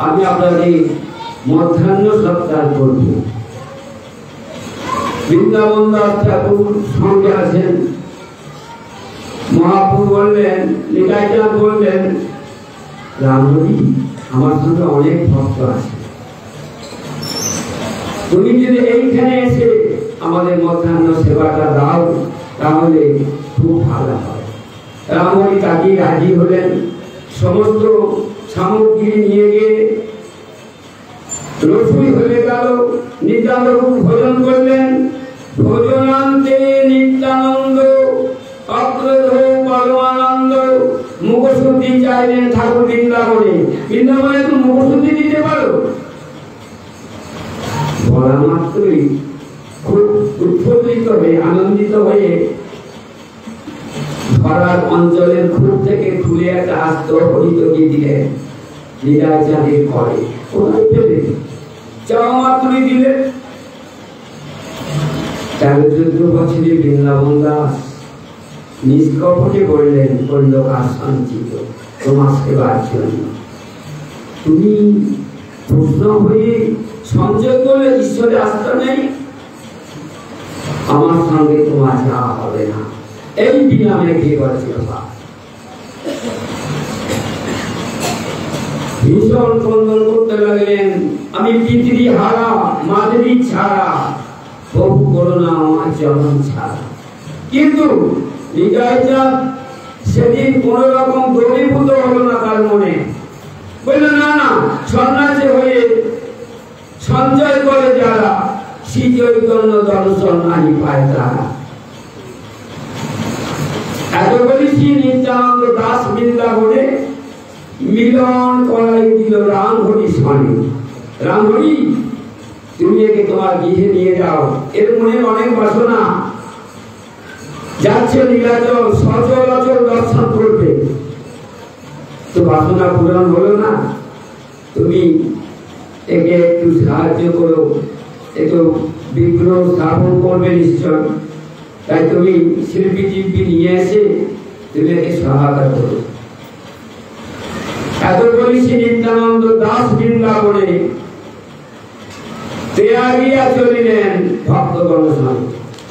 আমি আপনাদের মধ্যাহ্ন সৎকার করব। বৃন্দাবন দাস ঠাকুর সঙ্গে আছেন। মহাপ্রভু বললেন, নিতাই চাঁদ বললেন, রামহরি আমার সঙ্গে অনেক ভক্ত আছে, তুমি যদি এইখানে এসে আমাদের মধ্যাহ্ন সেবাটা দাও তাহলে খুব ভালো হয়। রামহরি তাকে রাজি হলেন। সমস্ত সামগ্রী নিয়ে গিয়ে রসুই হয়ে গেল। নিত্যানন্দ ভোজন করলেন। ভোজনান্তে নিত্যানন্দ অক্রোধ পরমানন্দ মুখশুদ্ধি চাইলেন ঠাকুর বৃন্দাবনে। বৃন্দাবনে তুমি মুখশুদ্ধি দিতে পারো? বলা মাত্রই খুব উৎফুল্লিত হয়ে আনন্দিত হয়ে ধরার অঞ্চলের খুব থেকে খুলে একটা আস্ত হরিতকি দিলেন নিতাই চাঁদের ঘরে। কোথায় পেলে? চাওয়া মাত্রই দিলেন। 13-14 বছরে বৃন্দাবন দাস নিষ্কপটে বললেন, পল্লব সঞ্চিত তোমার সেবার জন্য। তুমি প্রশ্ন হয়ে সঞ্চয় করলে ঈশ্বরের আস্থা নেই, আমার সঙ্গে তোমার যাওয়া হবে না। এই বিনামে কে বলছিল? ভীষণ ক্রন্দন করতে লাগলেন, আমি পিতৃ হারা, মাতৃ ছাড়া, প্রভু করুণা আমার চরণ ছাড়া। কিন্তু নিতাই চাঁদ সেদিন কোন রকম দ্রবীভূত হলো না তার মনে। বলল, না না, সন্ন্যাসী হয়ে সঞ্চয় করে যারা শ্রী চৈতন্য দর্শন আনি পায় তারা। এত বলেছি নিত্যানন্দ দাস বৃন্দাবনে মিলন করাই দিল রামহরি স্বামী। রামহরি তুমি একে তোমার গৃহে নিয়ে যাও, এর মনে অনেক বাসনা, যাচ্ছে নীলাচল সচরাচর দর্শন করবে, তো বাসনা পূরণ হলো না, তুমি একে একটু সাহায্য করো, একটু বিগ্রহ স্থাপন করবে নিশ্চয়, তাই তুমি শিল্পী টিল্পী নিয়ে এসে তুমি একে সহায়তা করো। এত বলি শ্রী নিত্যানন্দ দাস বৃন্দাবনে তেয়াগিয়া চলিলেন ভক্তগণ সঙ্গে,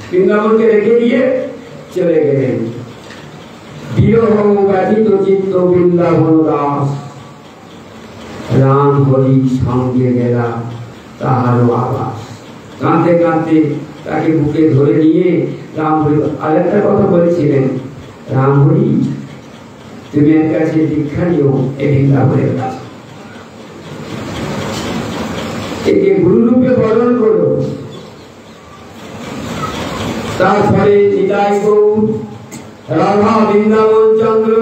বৃন্দাবনকে রেখে দিয়ে চলে গেলেন। বিরহ ব্যথিত চিত্ত বৃন্দাবন দাস, রাম হরি সঙ্গে গেলা তাহারও আবাস। কাঁদতে কাঁদতে তাকে বুকে ধরে নিয়ে রাম হরি আরেকটা কথা বলেছিলেন, রাম হরি তুমি এর কাছে দীক্ষা নিও এই বৃন্দাবনের কাছে, একে গুরুরূপে বরণ করো। তারপরে নিতাই গৌর, রাধা, বৃন্দাবন চন্দ্র,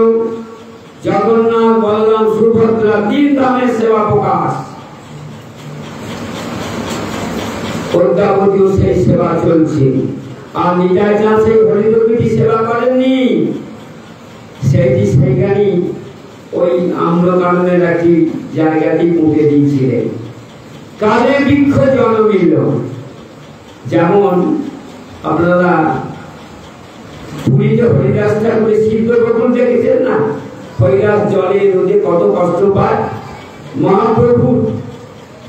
জগন্নাথ, বলরাম, সুভদ্রা, তিন ধামের সেবা প্রকাশ। পদ্মাবতীও সেই সেবা চলছে। আর নিতাই চাঁদ সেই হরিদ্রবীটি সেবা করেননি, সেইটি সেইখানেই ওই আম্রকাননের একটি জায়গাটি পুঁতে দিয়েছিলেন। কালে বৃক্ষ জন্মিল, যেমন আপনারা পুরীতে হরিদাস ঠাকুরের সিদ্ধ বকুল দেখেছেন না, হরিদাস জলে রোদে কত কষ্ট পায়, মহাপ্রভু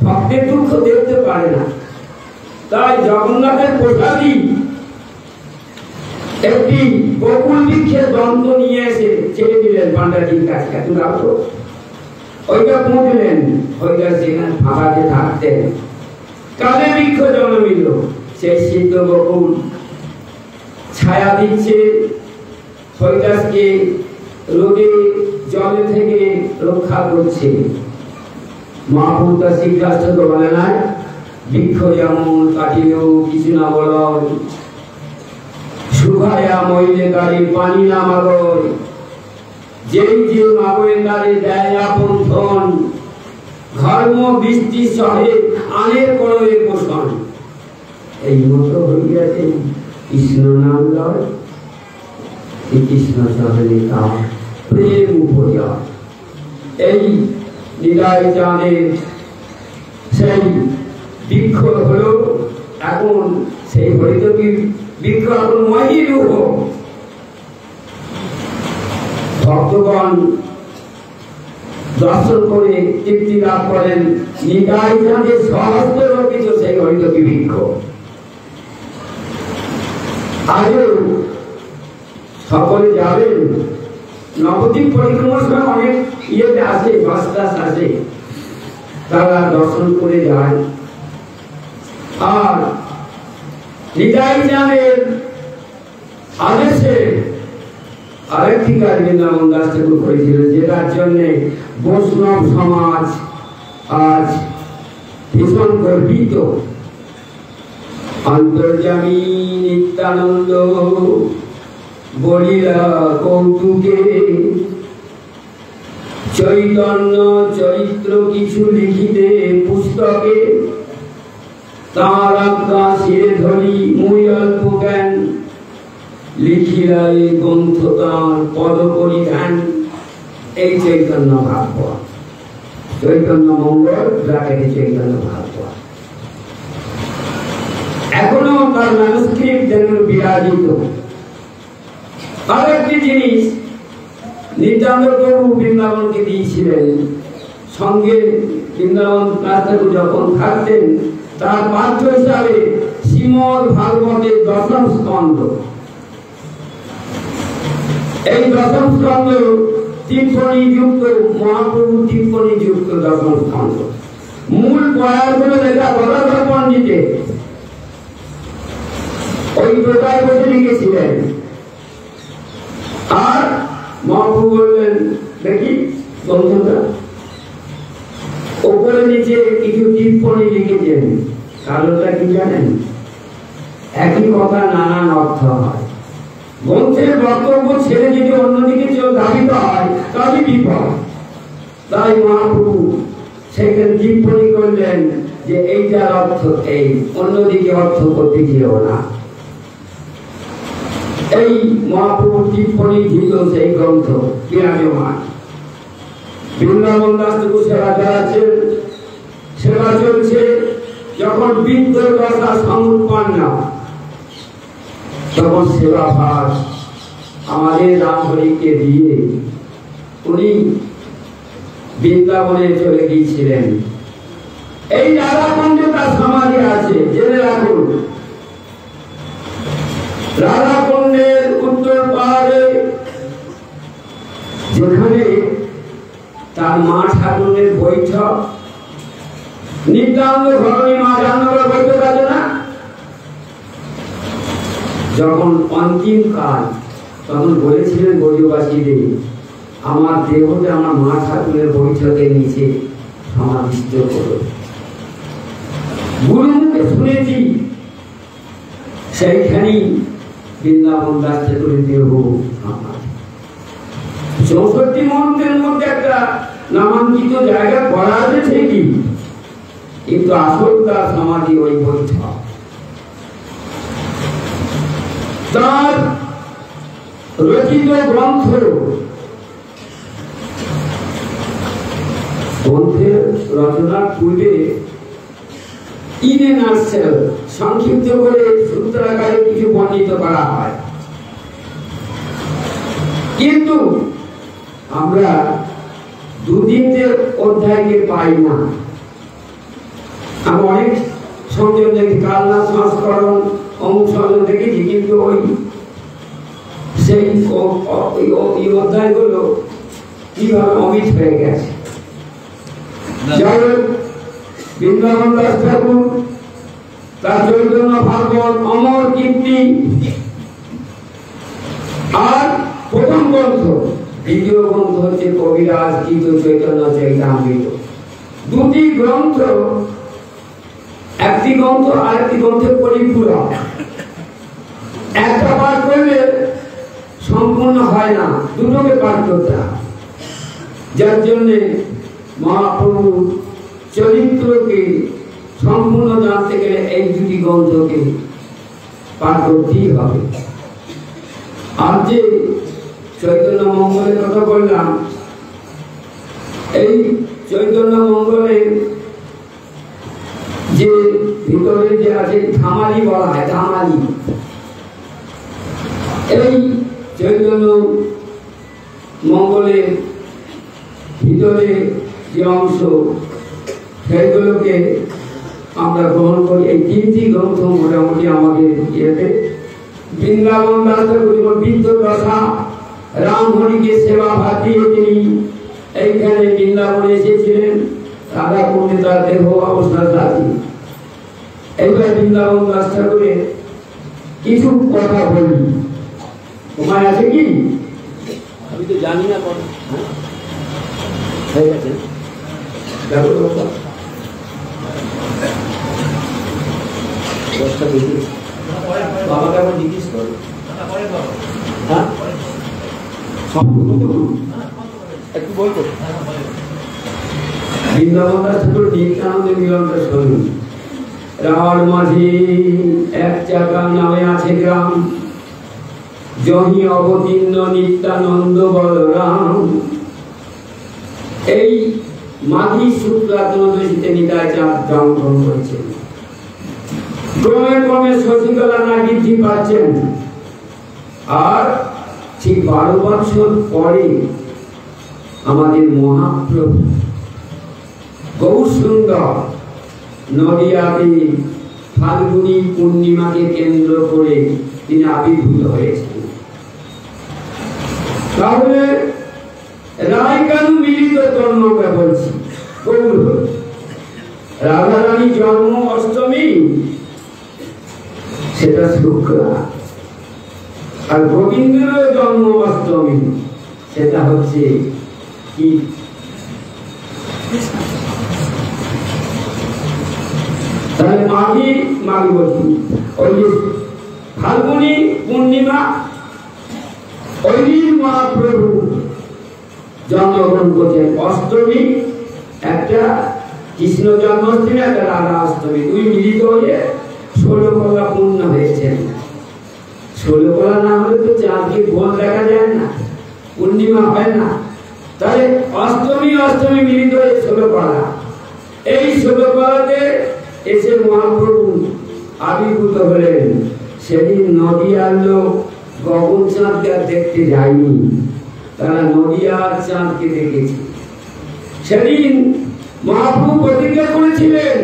ভক্তের দুঃখ দেখতে পারে না, তাই জগন্নাথের প্রসাদী একটি বকুল বৃক্ষের দন্ত নিয়ে এসে ছেড়ে দিলেন পান্ডাজির কাছে, এত রাখো ওইটা পুঁতলেন। হরিদাস সেখানে ফাঁকাতে থাকতেন। কালে বৃক্ষ জন্মিল, সেই সিদ্ধ বকুল ছায়া দিচ্ছে হরিদাসকে, রোদে জলে থেকে রক্ষা করছে। মহাপ্রভু তার শিক্ষাস্ত্র বলে না, বৃক্ষ যেমন কাটিলেও কিছু না বলয়, শুকায়া মইলে গাড়ি পানি না মাগয়, যেই যে মাগয় তারে দেয় আপন ধন, ধর্ম বৃষ্টি সহে আনের করয়ে পোষণ। এই মতো হইয়াছে কৃষ্ণ নাম লয়, কৃষ্ণ চরণে তার প্রেম উপজয়। এই নিতাই চাঁদের সেই বৃক্ষ হলো এখন সেই হরিদ্রবীর বৃক্ষ, এখন মহিরূহ। ভক্তগণ দর্শন করে তৃপ্তি লাভ করেন। নিতাই চাঁদের সহস্র রচিত সেই হরিদ্রবী বৃক্ষ আজও সকলে যাবেন। নবদ্বীপ পরিক্রমার সময় অনেক ইয়েতে আসে, বাস টাস আসে, তারা দর্শন করে যায়। আর নিতাই চাঁদের আদেশে আরেকটি কাজ বৃন্দাবন দাস ঠাকুর করেছিলেন, যেটার জন্য বৈষ্ণব সমাজ আজ ভীষণ গর্বিত। অন্তর্যামী নিত্যানন্দ বলিলা কৌতুকে, চৈতন্য চরিত্র কিছু লিখিতে পুস্তকে, তাঁর আজ্ঞা শিরে ধরি মুই অল্প জ্ঞান, লিখিলা এই গ্রন্থ তাঁর পদ করি ধ্যান। এই চৈতন্য ভাগবত, চৈতন্য মঙ্গল ব্রাকেটে চৈতন্য ভাগবত এখনো তার ম্যানুস্ক্রিপ্ট যেন বিরাজিত। আরেকটি জিনিস নিত্যানন্দ প্রভু বৃন্দাবনকে দিয়েছিলেন, সঙ্গে বৃন্দাবন ঠাকুর যখন থাকতেন তার পাঠ্য হিসাবে শ্রীমদ ভাগবতের দশম স্কন্ধ। এই দশম স্কন্ধ টিপ্পণী যুক্ত, মহাপ্রভু টিপ্পণী যুক্ত দশম স্কন্ধ। মূল প্রয়াসগুলো লেখা গদাধর পণ্ডিতে ওই প্রকার বসে লিখেছিলেন। আর মহাপ্রভু বললেন, দেখি গ্রন্থটা উপরে নিচে কিছু টিপ্পণী লিখেছেন, কারণটা কি জানেন? একই কথা নানান অর্থ হয়। গ্রন্থের বক্তব্য ছেড়ে যদি অন্যদিকে ধাবিত হয় তবে বিপদ। তাই মহাপ্রভু সেখানে টিপ্পণী করলেন যে এইটার অর্থ এই, অন্যদিকে অর্থ করতে যেও না। এই মহাপ্রভু টিপ্পণী ধৃত সেই গ্রন্থ বিরাজমান। বৃন্দাবন দাস ঠাকুর সেবা চালাচ্ছেন, সেবা চলছে। যখন বৃদ্ধ দশা সমুৎপন্ন, তখন সেবা ভার আমাদের রামহরিকে দিয়ে উনি বৃন্দাবনে চলে গিয়েছিলেন। এই রাধাকুণ্ডে তার সমাধি আছে, জেনে রাখুন। রাধাকুণ্ডের উত্তর পাহাড়ে যেখানে তার মা ঠাকুরের বৈঠক, নিত্যানন্দ ঘরণী মা জাহ্নবীর বৈঠক আছে না, যখন অন্তিম কাল তখন বলেছিলেন ব্রজবাসীদের, আমার দেহটা আমার মা ঠাকুরের বৈঠকের নিচে সমাধিস্থ করো। গুরুমুখে শুনেছি সেইখানেই বৃন্দাবন দাস ঠাকুরের দেহ আমার 64 মন্ত্রের মধ্যে একটা নামাঙ্কিত জায়গা করা আছে ঠিকই, কিন্তু আসল তার সমাধি ওই বৈঠক। তার রচিত গ্রন্থের রচনার পূর্বে ইনে নার্সেল সংক্ষিপ্ত করে সূত্রাকারে কিছু বর্ণিত করা হয়, কিন্তু আমরা 2-3 অধ্যায়কে পাই না। আমি অনেক সংযোগ দেখি, কালনা সংস্করণ অমুক সংযোগ দেখেছি, কিন্তু ওই সেই অধ্যায়গুলো কিভাবে অমিত হয়ে গেছে। যাই হোক, বৃন্দাবন দাস ঠাকুর তার চৈতন্য ভাগবত অমর কীর্তি আর প্রথম গ্রন্থ, দ্বিতীয় গ্রন্থ হচ্ছে কবিরাজ গীত চৈতন্য চৈতামৃত। দুটি গ্রন্থ, একটি গ্রন্থ আরেকটি গ্রন্থের পরিপূরক। একটা পাঠ করলে সম্পূর্ণ হয় না, দুটোকে পাঠ করতে হয়। যার জন্যে মহাপ্রভুর চরিত্রকে সম্পূর্ণ জানতে গেলে এই দুটি গ্রন্থকে পাঠ করতেই হবে। আর যে চৈতন্য মঙ্গলের কথা বললাম, এই চৈতন্য মঙ্গলের যে ভিতরে যে আছে ধামালি বলা হয়, ধামালি, এই চৈতন্য মঙ্গলের ভিতরে যে অংশ, সেগুলোকে আমরা গ্রহণ করি। এই 3টি গ্রন্থ মোটামুটি আমাদের ইয়েতে বৃন্দাবন দাস ঠাকুর বৃদ্ধ দশা রামহরিকে সেবা ভাত দিয়ে তিনি এইখানে বৃন্দাবনে এসেছিলেন। রাধাকুণ্ডে তার দেহ অবস্থা আছে। এইবার বৃন্দাবন দাস ঠাকুরের কিছু কথা বলি, তোমার আছে কি? আমি তো জানি না কোন হয়ে গেছে। দেখো দশটা বেশি বাবাকে আমার জিজ্ঞেস করো। হ্যাঁ, একটু বলবো। বৃন্দাবন দাস ঠাকুর নিত্যানন্দের মিলনটা শুনুন। রাওয়ার মাঝে এক চাকা নামে আছে গ্রাম, জহি অবতীর্ণ নিত্যানন্দ বলরাম। এই মাঘী শুক্লা ত্রয়োদশীতে নিতাই চাঁদ জন্মগ্রহণ করেছেন। ক্রমে ক্রমে শশীকলা না বৃদ্ধি পাচ্ছেন, আর ঠিক 12 বছর পরে আমাদের মহাপ্রভু গৌর সুন্দর নদিয়াতে ফাল্গুনী পূর্ণিমাকে কেন্দ্র করে তিনি আবির্ভূত হয়েছেন। তাহলে রায়কানু মিলিত জন্মটা বলছি, রাধারানী জন্ম অষ্টমী সেটা শুক্লা, আর গোবিন্দের জন্ম অষ্টমী সেটা হচ্ছে কি? তাহলে মাঘী বলছি, ওই যে ফাল্গুনী পূর্ণিমা ওই দিন মহাপ্রভু জন্মগ্রহণ করছেন। অষ্টমী একটা কৃষ্ণ জন্মাষ্টমী, একটা রাধা অষ্টমী, দুই মিলিত হয়ে 16 কলা পূর্ণ হয়েছেন। 16 কলা না হলে তো চাঁদকে গোল দেখা যায় না, পূর্ণিমা হয় না। তাহলে অষ্টমী মিলিত হয়ে 16 কলা। এই 16 কলাতে এসে মহাপ্রভু আবির্ভূত হলেন। সেদিন নদিয়ার লোক গগন চাঁদকে আর দেখতে যায়নি, তারা নদিয়ার চাঁদকে দেখেছে। সেদিন মহাপ্রভু প্রতিজ্ঞা করেছিলেন,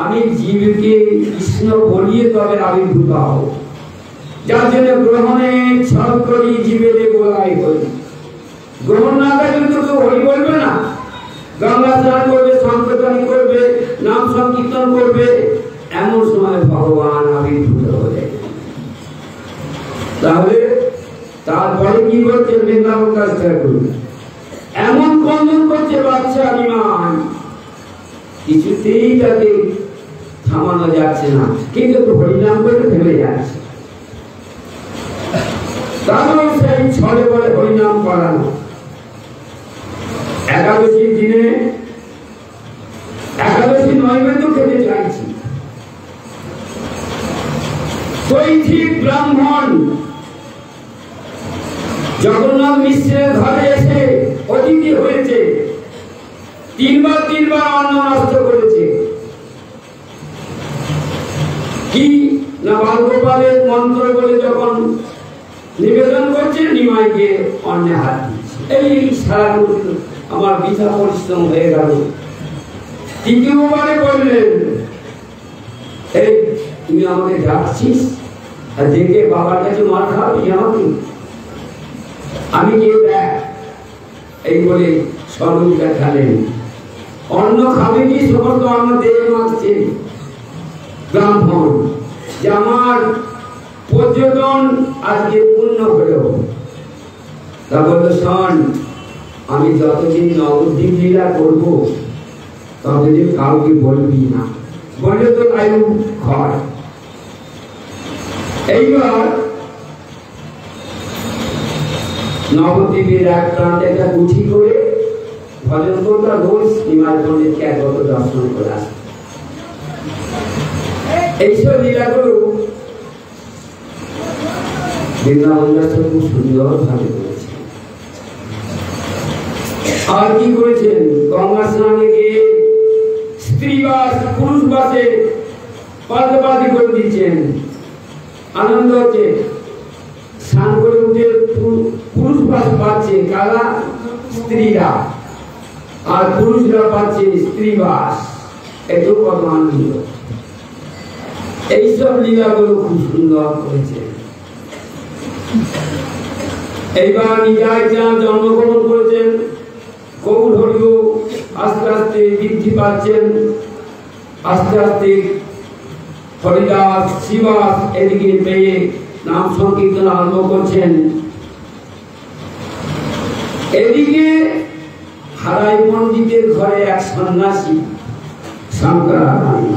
আমি জীবকে কৃষ্ণ বলিয়ে তবে আবির্ভূত হব, যার জন্য গ্রহণে ছল করি জীবের বলাই করি। গ্রহণ না থাকলে তো কেউ হরি বলবে না, গঙ্গা স্নান করবে, সংকীর্তন করবে, নাম সংকীর্তন করবে, এমন সময় ভগবান আবির্ভূত হলেন। তাহলে তারপরে কি করছে বৃন্দাবন দাস ঠাকুর? এমন কন্দন করছে বাচ্চা বিমান, কিছুতেই তাকে থামানো যাচ্ছে না, কিন্তু হরিনাম করে থেমে যাচ্ছে। তারপরে সেই ছলে বলে হরিনাম করানো। একাদশীর দিনে একাদশী নৈবেদ্য খেতে চাইছি, কৈথিক ব্রাহ্মণ জগন্নাথ মিশ্রের ঘরে এসে অতিথি হয়েছে, তিনবার অন্ন নষ্ট করেছে। কি না বালগোপালের মন্ত্র বলে যখন নিবেদন করছে, নিমাইকে অন্নে হাত দিচ্ছে। এই সারা আমার বৃথা পরিশ্রম হয়ে গেল। তৃতীয়বারে বললেন, এই তুমি আমাকে ডাকছিস আর দেখে বাবার কাছে মার খাবি আমাকে, আমি কে দেখ, এই বলে স্বরূপ দেখালেন। অন্ন খাবে কি? সমস্ত অন্ন দিয়ে মারছে ব্রাহ্মণ, যে আমার পর্যটন আজকে পূর্ণ হলো। তা বলল, শোন, আমি যতদিন নবদ্বীপ লীলা করবো ততদিন কাউকে বলবি না, বললে তো আয়ু ক্ষয়। এইবার নবদ্বীপের এক প্রান্তে একটা কুঠি করে ভজন করতাম, রোজ নিমাই পণ্ডিতকে একগত দর্শন করে আসে। এইসব লীলাগুলো বৃন্দাবন দাস খুব সুন্দর ভাবে করেছে। আর কি করেছেন? গঙ্গা স্নানে গিয়ে স্ত্রী বাস পুরুষ বাসে পাল্টাপাল্টি করে দিচ্ছেন, আনন্দ হচ্ছে। স্নান করে উঠে পুরুষ বাস পাচ্ছে কারা? স্ত্রীরা, আর পুরুষরা পাচ্ছে স্ত্রী বাস। একটু কত আনন্দ। এইসব লীলাগুলো খুব সুন্দর করেছে। এইবার নিতাই চাঁদ জন্মগ্রহণ করেছেন, গৌর হরিও আস্তে আস্তে বৃদ্ধি পাচ্ছেন, আস্তে আস্তে হরিদাস শিবাস এদিকে পেয়ে নাম সংকীর্তন আরম্ভ করছেন। এদিকে হারাই পণ্ডিতের ঘরে এক সন্ন্যাসী শঙ্করাচার্য,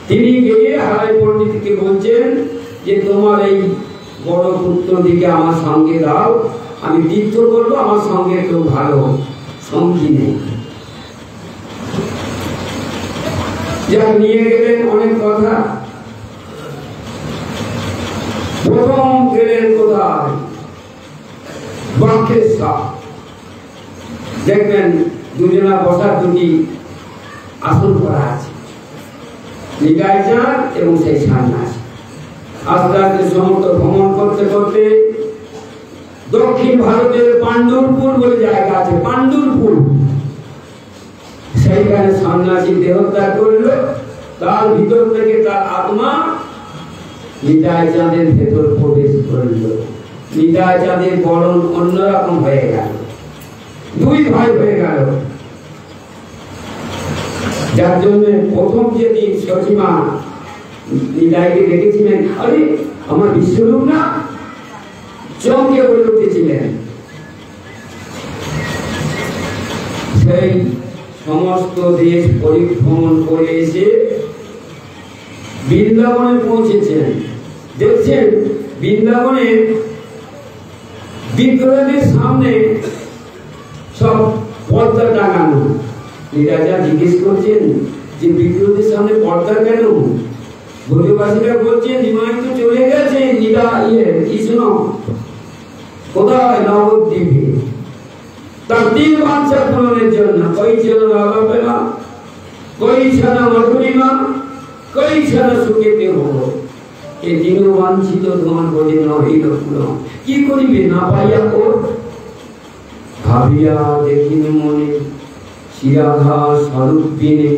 তিনি গিয়ে হারাই পণ্ডিতকে বলছেন যে তোমার এই বড় পুত্র দিকে আমার সঙ্গে দাও, আমি তীর্থ করবো, আমার সঙ্গে কেউ ভালো সঙ্গী নেই। যা নিয়ে গেলেন অনেক কথা। প্রথম গেলেন কোথায়? বাক্যেশ্বর। দেখবেন দুজনা বসার দুটি আসন করা আছে, নিতাই চাঁদ এবং সেই সন্ন্যাসী। আস্তে আস্তে সমস্ত ভ্রমণ করতে করতে দক্ষিণ ভারতের পাণ্ডুরপুর বলে জায়গা আছে, পাণ্ডুরপুর, সেইখানে সন্ন্যাসী দেহত্যাগ করল। তার ভিতর থেকে তার আত্মা নিতাই চাঁদের ভেতর প্রবেশ করল। নিতাই চাঁদের বরণ অন্যরকম হয়ে গেল, দুই ভাই হয়ে গেল। যার জন্য প্রথম যেদিন সচিমা নিতাইকে দেখেছিলেন, আরে আমার বিশ্বরূপ না, চমকে বলে উঠেছিলেন। সেই সমস্ত দেশ পরিভ্রমণ করে এসে বৃন্দাবনে পৌঁছেছেন। দেখছেন বৃন্দাবনে বিগ্রহের সামনে সব পর্দা টাঙানো। রাজা জিজ্ঞেস করছেন যে বিগ্রহের সামনে পর্দা কেন? ব্রজবাসীরা বলছেন নিমাই তো চলে গেছে, কৃষ্ণ কোথায়? নবদ্বীপে। তার তিন বাঞ্ছা পূরণের জন্য। কই ছিল বাবা পেলা? कोई क्षण मधुरिमा कोई क्षण सुखेते हो এ দিনও বাঞ্ছিত তোমার বলে নহিল পুরো কি করিবে না পাইয়া ও ভাবিয়া দেখিন মনে শিরাধা স্বরূপ বিনে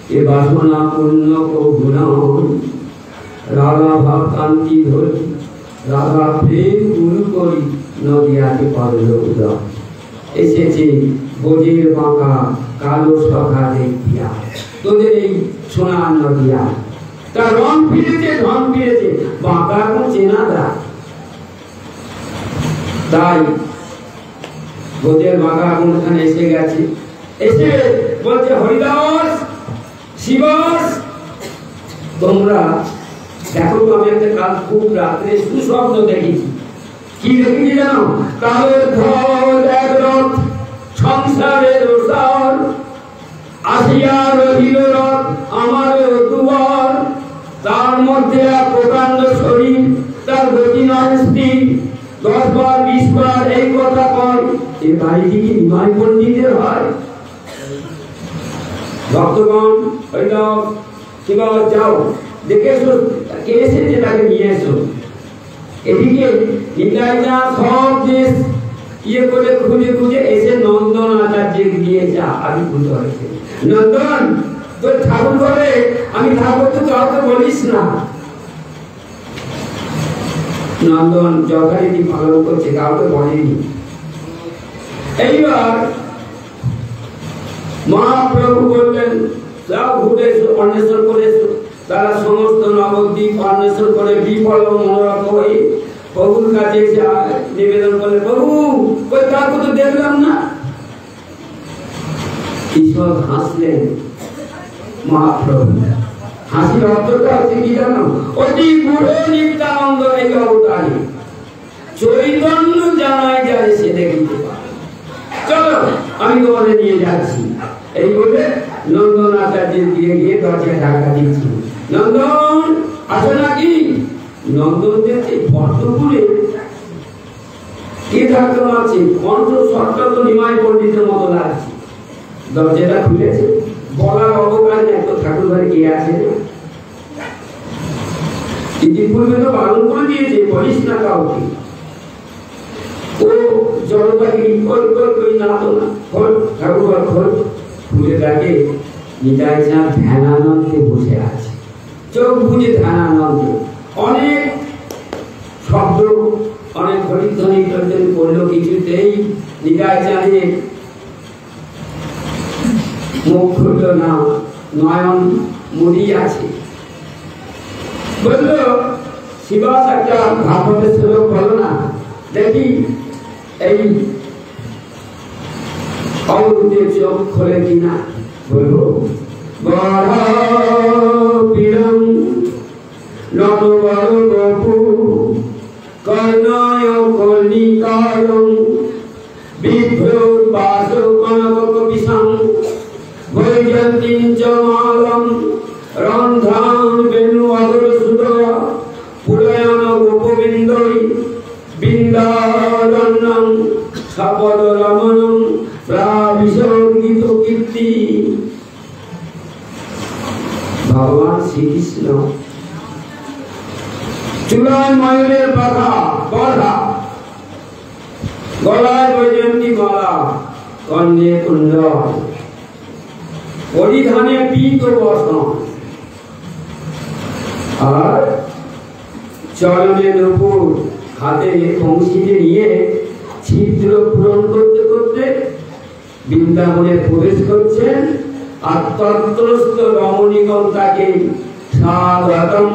এ বাসনা পূর্ণ কহুন রাধা ভাব কান্তি ধরি রাধা প্রেম গুরু করি নদিয়াতে পারল উদয় এসেছে বোঝের বাঁকা কালো সখা দেখিয়া তোদের এই সোনার নদিয়া তার রং ফিরেছে ঢং ফিরেছে বাঁকা এখন চেনা দা তাই বোঝের বাঁকা এখন ওখানে এসে গেছে এসে বলছে হরিদাস শিবাস তোমরা দেখো তো আমি একটা কাল খুব রাত্রে সুস্বপ্ন দেখেছি কি দেখেছি জানো কালের ধর এক রথ সংসারের ওসার আসিয়া রহিল রথ আমার দুয়ার তার মধ্যে এক প্রকাণ্ড শরীর তার গতি নয় স্থির 10 বার 20 বার এই কথা কয় এ বাড়িটি কি নিমাই পণ্ডিতের হয় ভক্তগণ হরিদাস শিবাস যাও দেখে এসো কে এসেছে তাকে নিয়ে এসো এদিকে নিতাইদা সব দেশ ইয়ে করে খুঁজে খুঁজে এসে নন্দন আচার্যের দিয়ে যা আমি বুঝতে পারছি নন্দন তোর ঠাকুর বলে আমি ঠাকুর তো কাউকে বলিস না নন্দন যথারীতি পালন করছে কাউকে বলেনি এইবার মহাপ্রভু বললেন যাও ঘুরে এসো অন্বেষণ করে এসো তারা সমস্ত নবদ্বীপ অন্বেষণ করে বিফল মনোরথ হয়ে প্রভুর কাছে নিবেদন করলেন প্রভু কই কাউকে তো দেখলাম না ঈশ্বর হাসলেন মহাপ্রভু হাসির অর্থটা হচ্ছে কি জানো অতি গুঢ় নিত্যানন্দ এই অবতারে চৈতন্য জানাই যায় সে দেখিতে পারে চলো আমি তোমাদের নিয়ে যাচ্ছি এই বলে নন্দন আচার্যের দিয়ে গিয়ে দরজায় ধাক্কা দিচ্ছি নন্দন আসো নাকি নন্দন দেখছে বর্তপুরে কে ধাক্কা মারছে কণ্ঠ স্বরটা তো নিমাই পণ্ডিতের মতো লাগছে দরজাটা খুলেছে বলার অবকাশ নেই তো ঠাকুর ঘরে কে আছে ইতিপূর্বে তো বারণ করে দিয়েছে বলিস না কাউকে ও জলপাখি কই না তো না খোল ঠাকুর ঘর খোল খুলে দেখে নিতাই চাঁদ ধ্যানানন্দে বসে আছে চোখ বুঝে ধ্যানানন্দে অনেক শব্দ অনেক হরিধ্বনি কীর্তন করলো কিছুতেই নিতাই চাঁদের মুখ খুলল না নয়ন মুড়ি আছে বললো শিবাস একটা ভাগবতের শ্লোক বলো না দেখি এই অবরুদ্ধের চোখ খোলে কিনা বলবো বড় নত বড় বপু কর্ণয় কর্ণিকায় বিভ্র বাস কনক বিষাং বৈজন্তীং চ মালং রন্ধ্রাং বেণু অগর সুদয়া পুরায়ণ গোপবিন্দৈ বৃন্দারণ্যং সাপদ রমণং প্রাবিসর্গিত কীর্তি ভগবান শ্রীকৃষ্ণ চূড়ায় ময়ূরের পাখা গড়া গলায় বৈজয়ন্তী মালা কর্ণে কুণ্ডল পরিধানে পীত বসন আর চরণে নূপুর হাতে বংশীতে নিয়ে ছিদ্র পূরণ করতে করতে বৃন্দাবনে প্রবেশ করছেন আর তত্রস্থ রমণীগণ তাকে স্বাগতম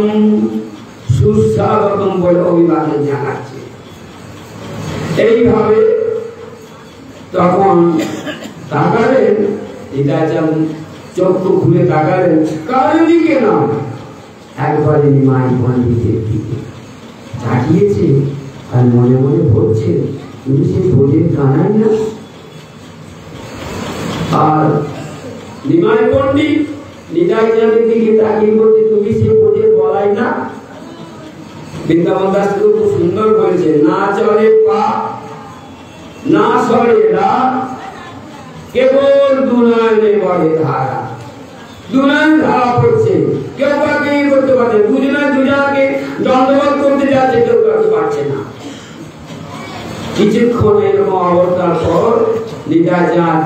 সুস্বাগতম বলে অভিবাদন জানাচ্ছে এইভাবে তখন তাকালেন চক্ষু খুলে তাকালেন কার দিকে না একবারে নিমাই পণ্ডিতের দিকে তাকিয়েছে আর মনে মনে বলছে তুমি সে বোঝের কানাই না আর নিমাই পণ্ডিত নিতাই চাঁদের দিকে তাকিয়ে বলছে তুমি সে বোঝের বলাই না বৃন্দাবন দাস খুব সুন্দর বলেছে না চলে পা না সরে রাত কেবল দুনয়নে বড়ে ধারা দুজনের ধারা পড়ছে, কেউ কাউকে করতে পারছে, দুজনকে দণ্ডবোধ করতে যাচ্ছে, কেউ কাউকে পারছে না। কিছুক্ষণ এরকম অবস্থার পর নিতাইচাঁদ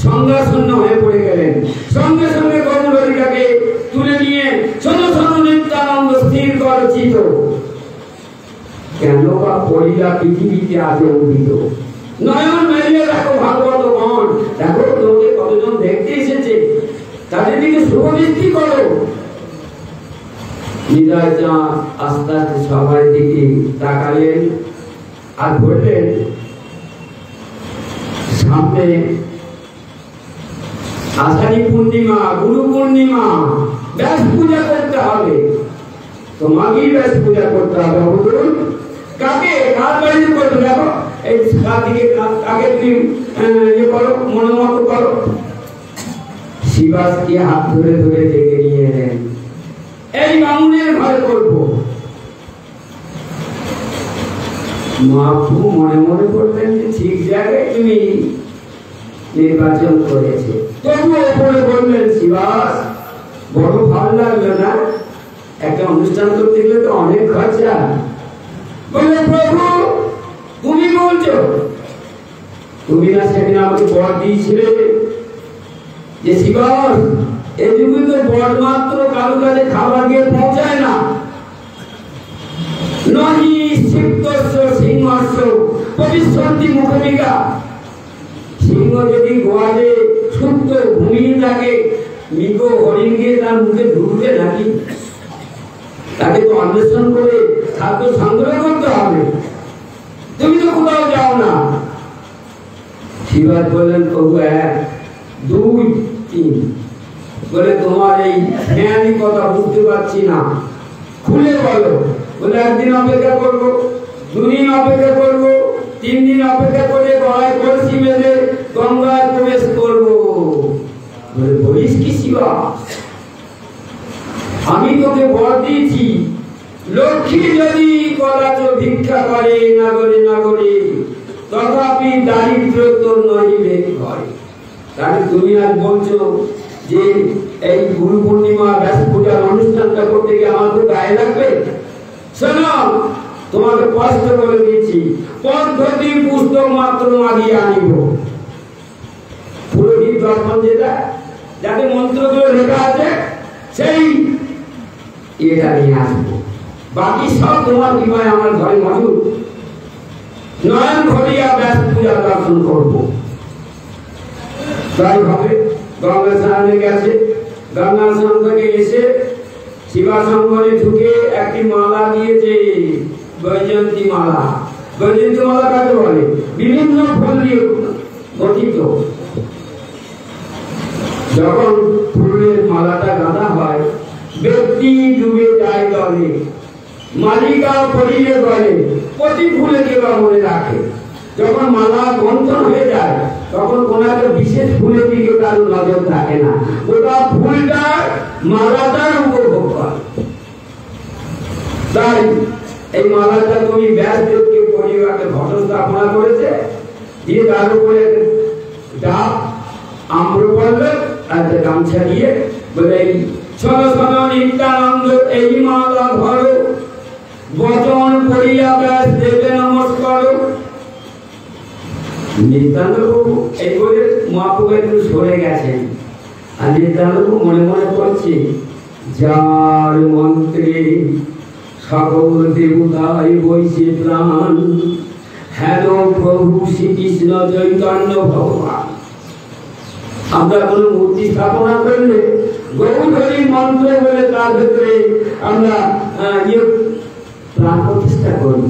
সংজ্ঞাশূন্য হয়ে পড়ে গেলেন। সঙ্গে সঙ্গে গৌরহরিটাকে তুলে নিয়ে শোনো শোনো নিত্যানন্দ স্থির কর চিত, কেন বা পড়িলা পৃথিবীতে আজ অমৃত। নয়ন মেলিয়ে দেখো ভাগবত গণ, দেখো তোমাকে কতজন দেখতে এসেছে, তাদের দিকে শুভদৃষ্টি করো। নিতাইচাঁদ আস্তে আস্তে সবার দিকে তাকালেন আর বললেন, সামনে আষাঢ়ী পূর্ণিমা, গুরু পূর্ণিমা, ব্যাস পূজা করতে হবে, তোমাকেই ব্যাস পূজা করতে হবে। বলুন কাকে, কার বাড়িতে করবে? দেখো এই কাকে তুমি ইয়ে করো, মনে মতো করো। শিবাসকে হাত ধরে ধরে ডেকে নিয়ে এলেন, এই বামুনের ঘরে করবো। মহাপ্রভু মনে মনে করলেন যে ঠিক জায়গায় তুমি নির্বাচন করেছে। তবুও ওপরে বললেন, শিবাস বড় ভালো লাগলো না, একটা অনুষ্ঠান করতে গেলে তো অনেক খরচা। বললেন, প্রভু তুমি বলছো, তুমি না সেদিন আমাকে বর দিয়েছিলে যে শিবাস এই যুগে তো বর মাত্র কারো কাছে খাবার গিয়ে পৌঁছায় না, নহি সিদ্ধস্য সিংহস্য পবিশ্বন্তি মুখমিকা। সিংহ যদি গোয়ালে সুপ্ত ঘুমিয়ে থাকে, মৃগ হরিণ গিয়ে তার মুখে ঢুকবে নাকি? তাকে তো অন্বেষণ করে খাদ্য সংগ্রহ করতে হবে, তুমি তো কোথাও যাও না। শিবাস বললেন, প্রভু 1 2 3 বলে, তোমার এই জ্ঞানী কথা বুঝতে পারছি না, খুলে বলো। বলে, 1 দিন অপেক্ষা করবো, 2 দিন অপেক্ষা করবো, 3 দিন অপেক্ষা করে গলায় কলসি বেঁধে গঙ্গায় প্রবেশ করবো। বলে, বলিস কি শিবাস, আমি তোকে বর দিয়েছি, লক্ষ্মী যদি কদাচ ভিক্ষা করে নাগরে নাগরে, তথাপি দারিদ্র তোর নহিবে ঘরে। তাহলে তুমি আজ বলছো যে এই গুরু পূর্ণিমা ব্যাস পূজার অনুষ্ঠানটা করতে গিয়ে আমার তো গায়ে লাগবে? শোনো, তোমাকে স্পষ্ট করে দিচ্ছি, পদ্ধতি পুস্তক মাত্র মাগিয়ে আনিব। পুরোহিত দর্পণ যেটা, যাতে মন্ত্রগুলো লেখা আছে, সেই এটা নিয়ে আসবো, বাকি সব তোমার কৃপায় আমার ঘরে মজুদ। নয়ন ঘটিয়া ব্যাস পূজা দর্শন করবো। তাই হবে, গঙ্গা স্নানে গেছে, গঙ্গা স্নান থেকে এসে শিবাসঙ্গনে ঢুকে একটি মালা দিয়েছে, বৈজয়ন্তী মালা। বৈজয়ন্তী মালা কাকে বলে? বিভিন্ন ফুল দিয়ে গঠিত। যখন ফুলের মালাটা গাঁথা হয়, ব্যক্তি ডুবে যায় জলে, মালিকা পড়িয়ে গলে, প্রতি ফুলে কেউ মনে রাখে। যখন মালা গন্থন হয়ে যায়, তখন কোন একটা বিশেষ ফুলের দিকে কারো নজর থাকে না, ওটা ফুলটা মালাটার উপভোগ করে। তাই এই মালাটা তুমি ব্যাসদেবকে পরিবারকে ঘট স্থাপনা করেছে, দিয়ে তার উপরে ডাব আম্রপল্লব আর গামছা দিয়ে বলে, শোনো শোনো নিত্যানন্দ এই মালা ধরো, বচন করিয়া ব্যাস দেবে নমস্কার। নিত্যানন্দ বাবু এই বলে মহাপ্রভু একটু সরে গেছেন, আর নিত্যানন্দ বাবু মনে মনে করছে, যার মন্ত্রে সকল দেবতাই বইছে প্রাণ, হেন প্রভু শ্রীকৃষ্ণ চৈতন্য ভগবান। আমরা কোন মূর্তি স্থাপনা করলে গৌরহরি মন্ত্র বলে তার ভেতরে আমরা প্রাণ প্রতিষ্ঠা করি।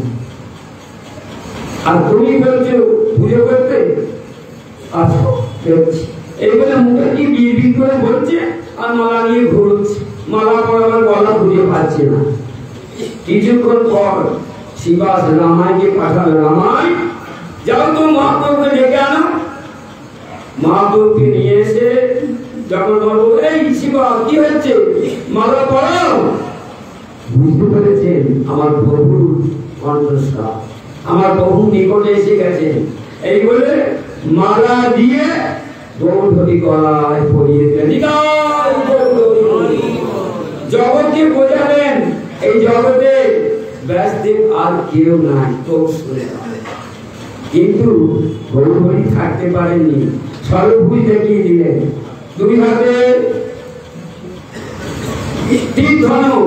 আর তুমি বলছো পুজো করতে, আচ্ছা এই বলে মুখে কি বিড়বিড় করে বলছে আর মালা নিয়ে ঘুরছে, মালা পরাবার গলা খুঁজে পাচ্ছে না। কিছুক্ষণ পর শিবাস রামায়ণকে পাঠাল, রামায় যাও তো মহাপ্রভুকে ডেকে আনো। মহাপ্রভুকে নিয়ে এসে যখন বলবো, এই শিবা কি হচ্ছে, মালা পড়াও। বুঝতে পেরেছেন আমার প্রভুর কণ্ঠস্বর, আমার প্রভু নিকটে এসে গেছেন। এই বলে মালা দিয়ে গৌরহরি গলায় পরিয়ে দিলেন। এই জগতে ব্যাসদেব আর কেউ নাই তো শুনে, কিন্তু গৌরহরি থাকতে পারেননি, সর্বভুজ দেখিয়ে দিলেন। দুই হাতে তীর ধনুক,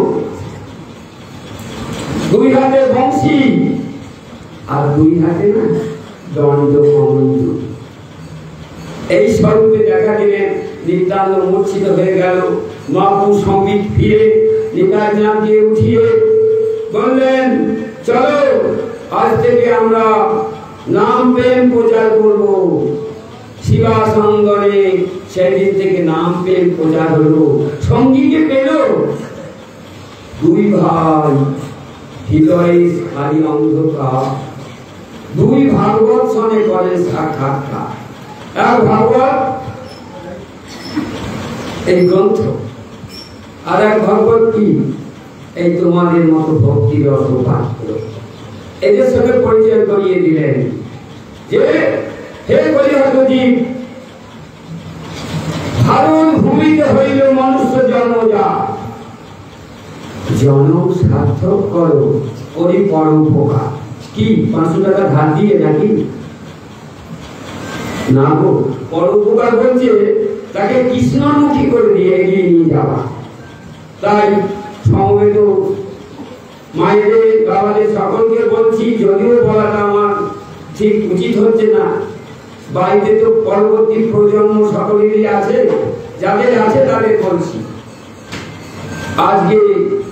দুই হাতে বংশী, আর দুই হাতে না দণ্ড কমণ্ড। এই স্বরূপে দেখা দিলেন। নিত্যানন্দ মূর্ছিত হয়ে গেল। মহাপ্রভু সঙ্গীত ফিরে নিত্যানন্দকে উঠিয়ে বললেন, চলো আজ থেকে আমরা নাম প্রেম প্রচার করব। শিবাসঙ্গনে সেদিন থেকে নাম প্রেম প্রচার হলো। সঙ্গীকে পেল দুই ভাই, হৃদয়ে খালি অন্ধকার। দুই ভাগবত সনে করেন সাক্ষাৎকার। এক ভাগবত এই গ্রন্থ, আর এক ভাগবত কি এই তোমাদের মতো ভক্তিরত পাত্র। এদের সঙ্গে পরিচয় করিয়ে দিলেন যে হে কলিহতজীব, ভারত ভূমিতে হইল মনুষ্য জন্মজাত। জন্ম সার্থক করো, করি পরোপকার। কি 500 টাকা ধার দিয়ে নাকি? না গো, পরোপকার বলছে তাকে কৃষ্ণমুখী করে দিয়ে এগিয়ে নিয়ে যাওয়া। তাই সমবেত মায়েদের, বাবাদের সকলকে বলছি, যদিও বলাটা আমার ঠিক উচিত হচ্ছে না, বাড়িতে তো পরবর্তী প্রজন্ম সকলেরই আছে, যাদের আছে তাদের বলছি, আজকে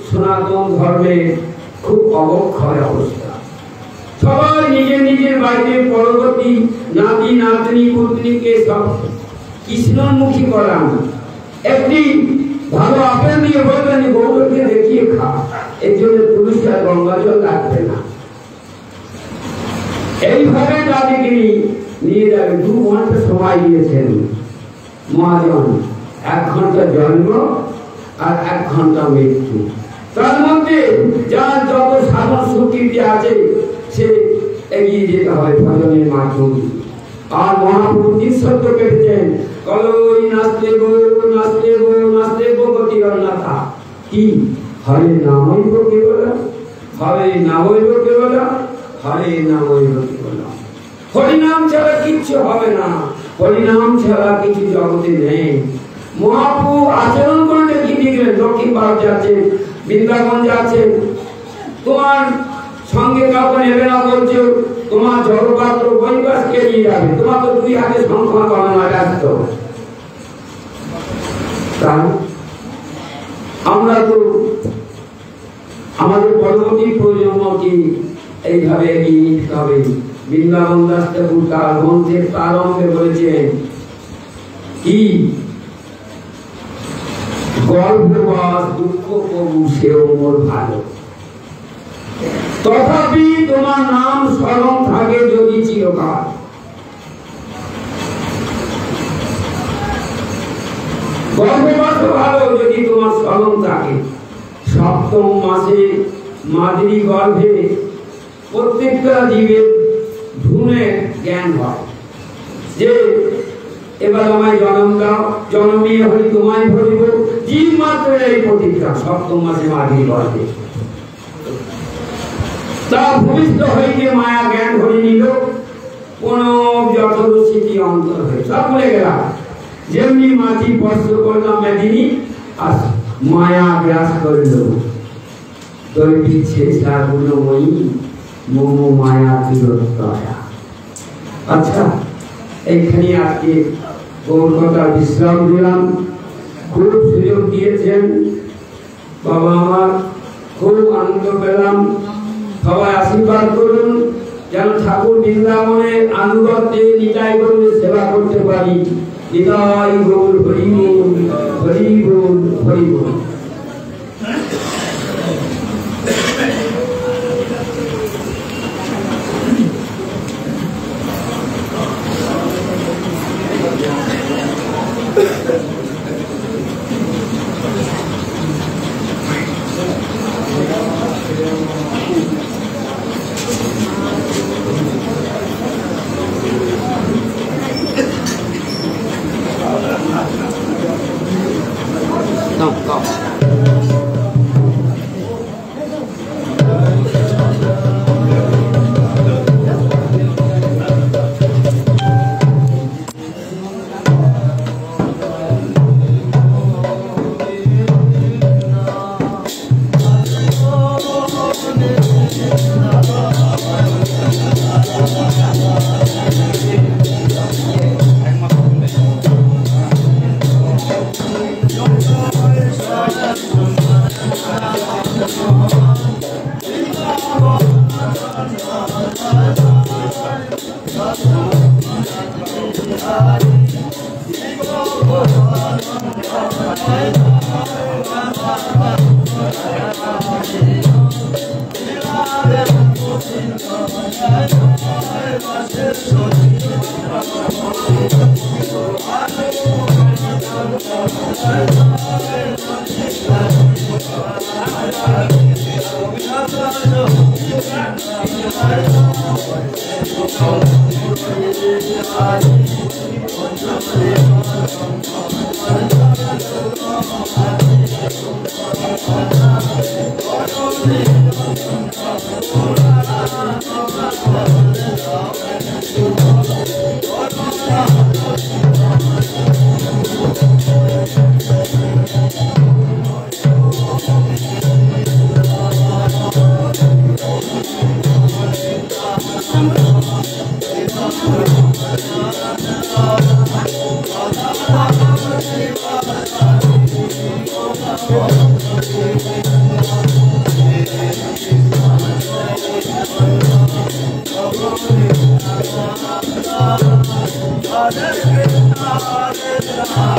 সনাতন ধর্মের খুব অবক্ষয় অবস্থা। সবাই নিজের নিজের বাড়িতে পরবর্তী নাতি নাতনি পুত্রীকে সব কৃষ্ণমুখী করান। একটি ভালো আপেল দিয়ে বলবেন গৌরকে দেখিয়ে খা, এর জন্য তুলসী আর গঙ্গা জল লাগবে না। এইভাবে তাদেরকে নিয়ে যাবে। 2 ঘন্টা সময় দিয়েছেন মহাজন, 1 ঘন্টা জন্ম আর 1 ঘন্টা মৃত্যু। তার মধ্যে যার যত সাধন সুকৃতি আছে সে এগিয়ে যেতে হয় ভজনের মাধ্যমে। আর মহাপ্রভু নিঃশব্দ কেটেছেন, কলই নাচতে গো নাচতে গো নাচতে গো গতি রন্নাথা। কি হরে নাম হইব কেবল, হরে নাম হইব কেবল, হরে নাম হইব কেবল। হরিনাম ছাড়া কিচ্ছু হবে না, হরিনাম ছাড়া কিছু জগতে নেই। মহাপ্রভু আচরণ করলে কি দেখলেন? দক্ষিণ ভারত যাচ্ছেন, বৃন্দাবন যাচ্ছেন, তোমার সঙ্গে কাউকে নেবে না বলছো, তোমার জড়পাত্র বৈবাসকে নিয়ে যাবে, তোমার তো 2 হাতে সংখ্যা গণনা ব্যস্ত। আমরা তো আমাদের পরবর্তী প্রজন্মকে এইভাবে এগিয়ে নিতে হবে। বৃন্দাবন দাস ঠাকুর তার গ্রন্থের প্রারম্ভে বলেছেন কি, গর্ভবাস দুঃখ প্রভু সেও মোর ভালো, তথাপি তোমার নাম স্মরণ থাকে যদি চিরকাল। গর্ভবাস ভালো যদি তোমার স্মরণ থাকে। 7ম মাসে মাতৃ গর্ভে প্রত্যেকটা জীবের ধুনে জ্ঞান হয় যে এবার আমায় জন্ম দাও, জন্ম নিয়ে হরি তোমায় ভরিব। জীব মাত্র এই প্রতিজ্ঞা 7ম মাসে মাতৃ গর্ভে। তা ভূমিষ্ঠ হইতে মায়া জ্ঞান ধরে নিল, কোন যঠর স্মৃতি অন্তর হয়ে সব ভুলে গেলাম। যেমনি মাটি স্পর্শ করলাম মেদিনী, আর মায়া গ্রাস করল। দৈবিক শেষা গুণময়ী মম মায়া দূরত্বয়া। আচ্ছা, এইখানে আজকে গৌরকথা বিশ্রাম দিলাম। খুব সুযোগ দিয়েছেন বাবা, আমার খুব আনন্দ পেলাম। সবাই আশীর্বাদ করুন যেন ঠাকুর বৃন্দাবনের আনুগত্যে নিতাই গৌরের সেবা করতে পারি। নিতাই গৌর হরি বল, হরি বল, হরি বল। No, go. Hare Krishna, Hare Krishna.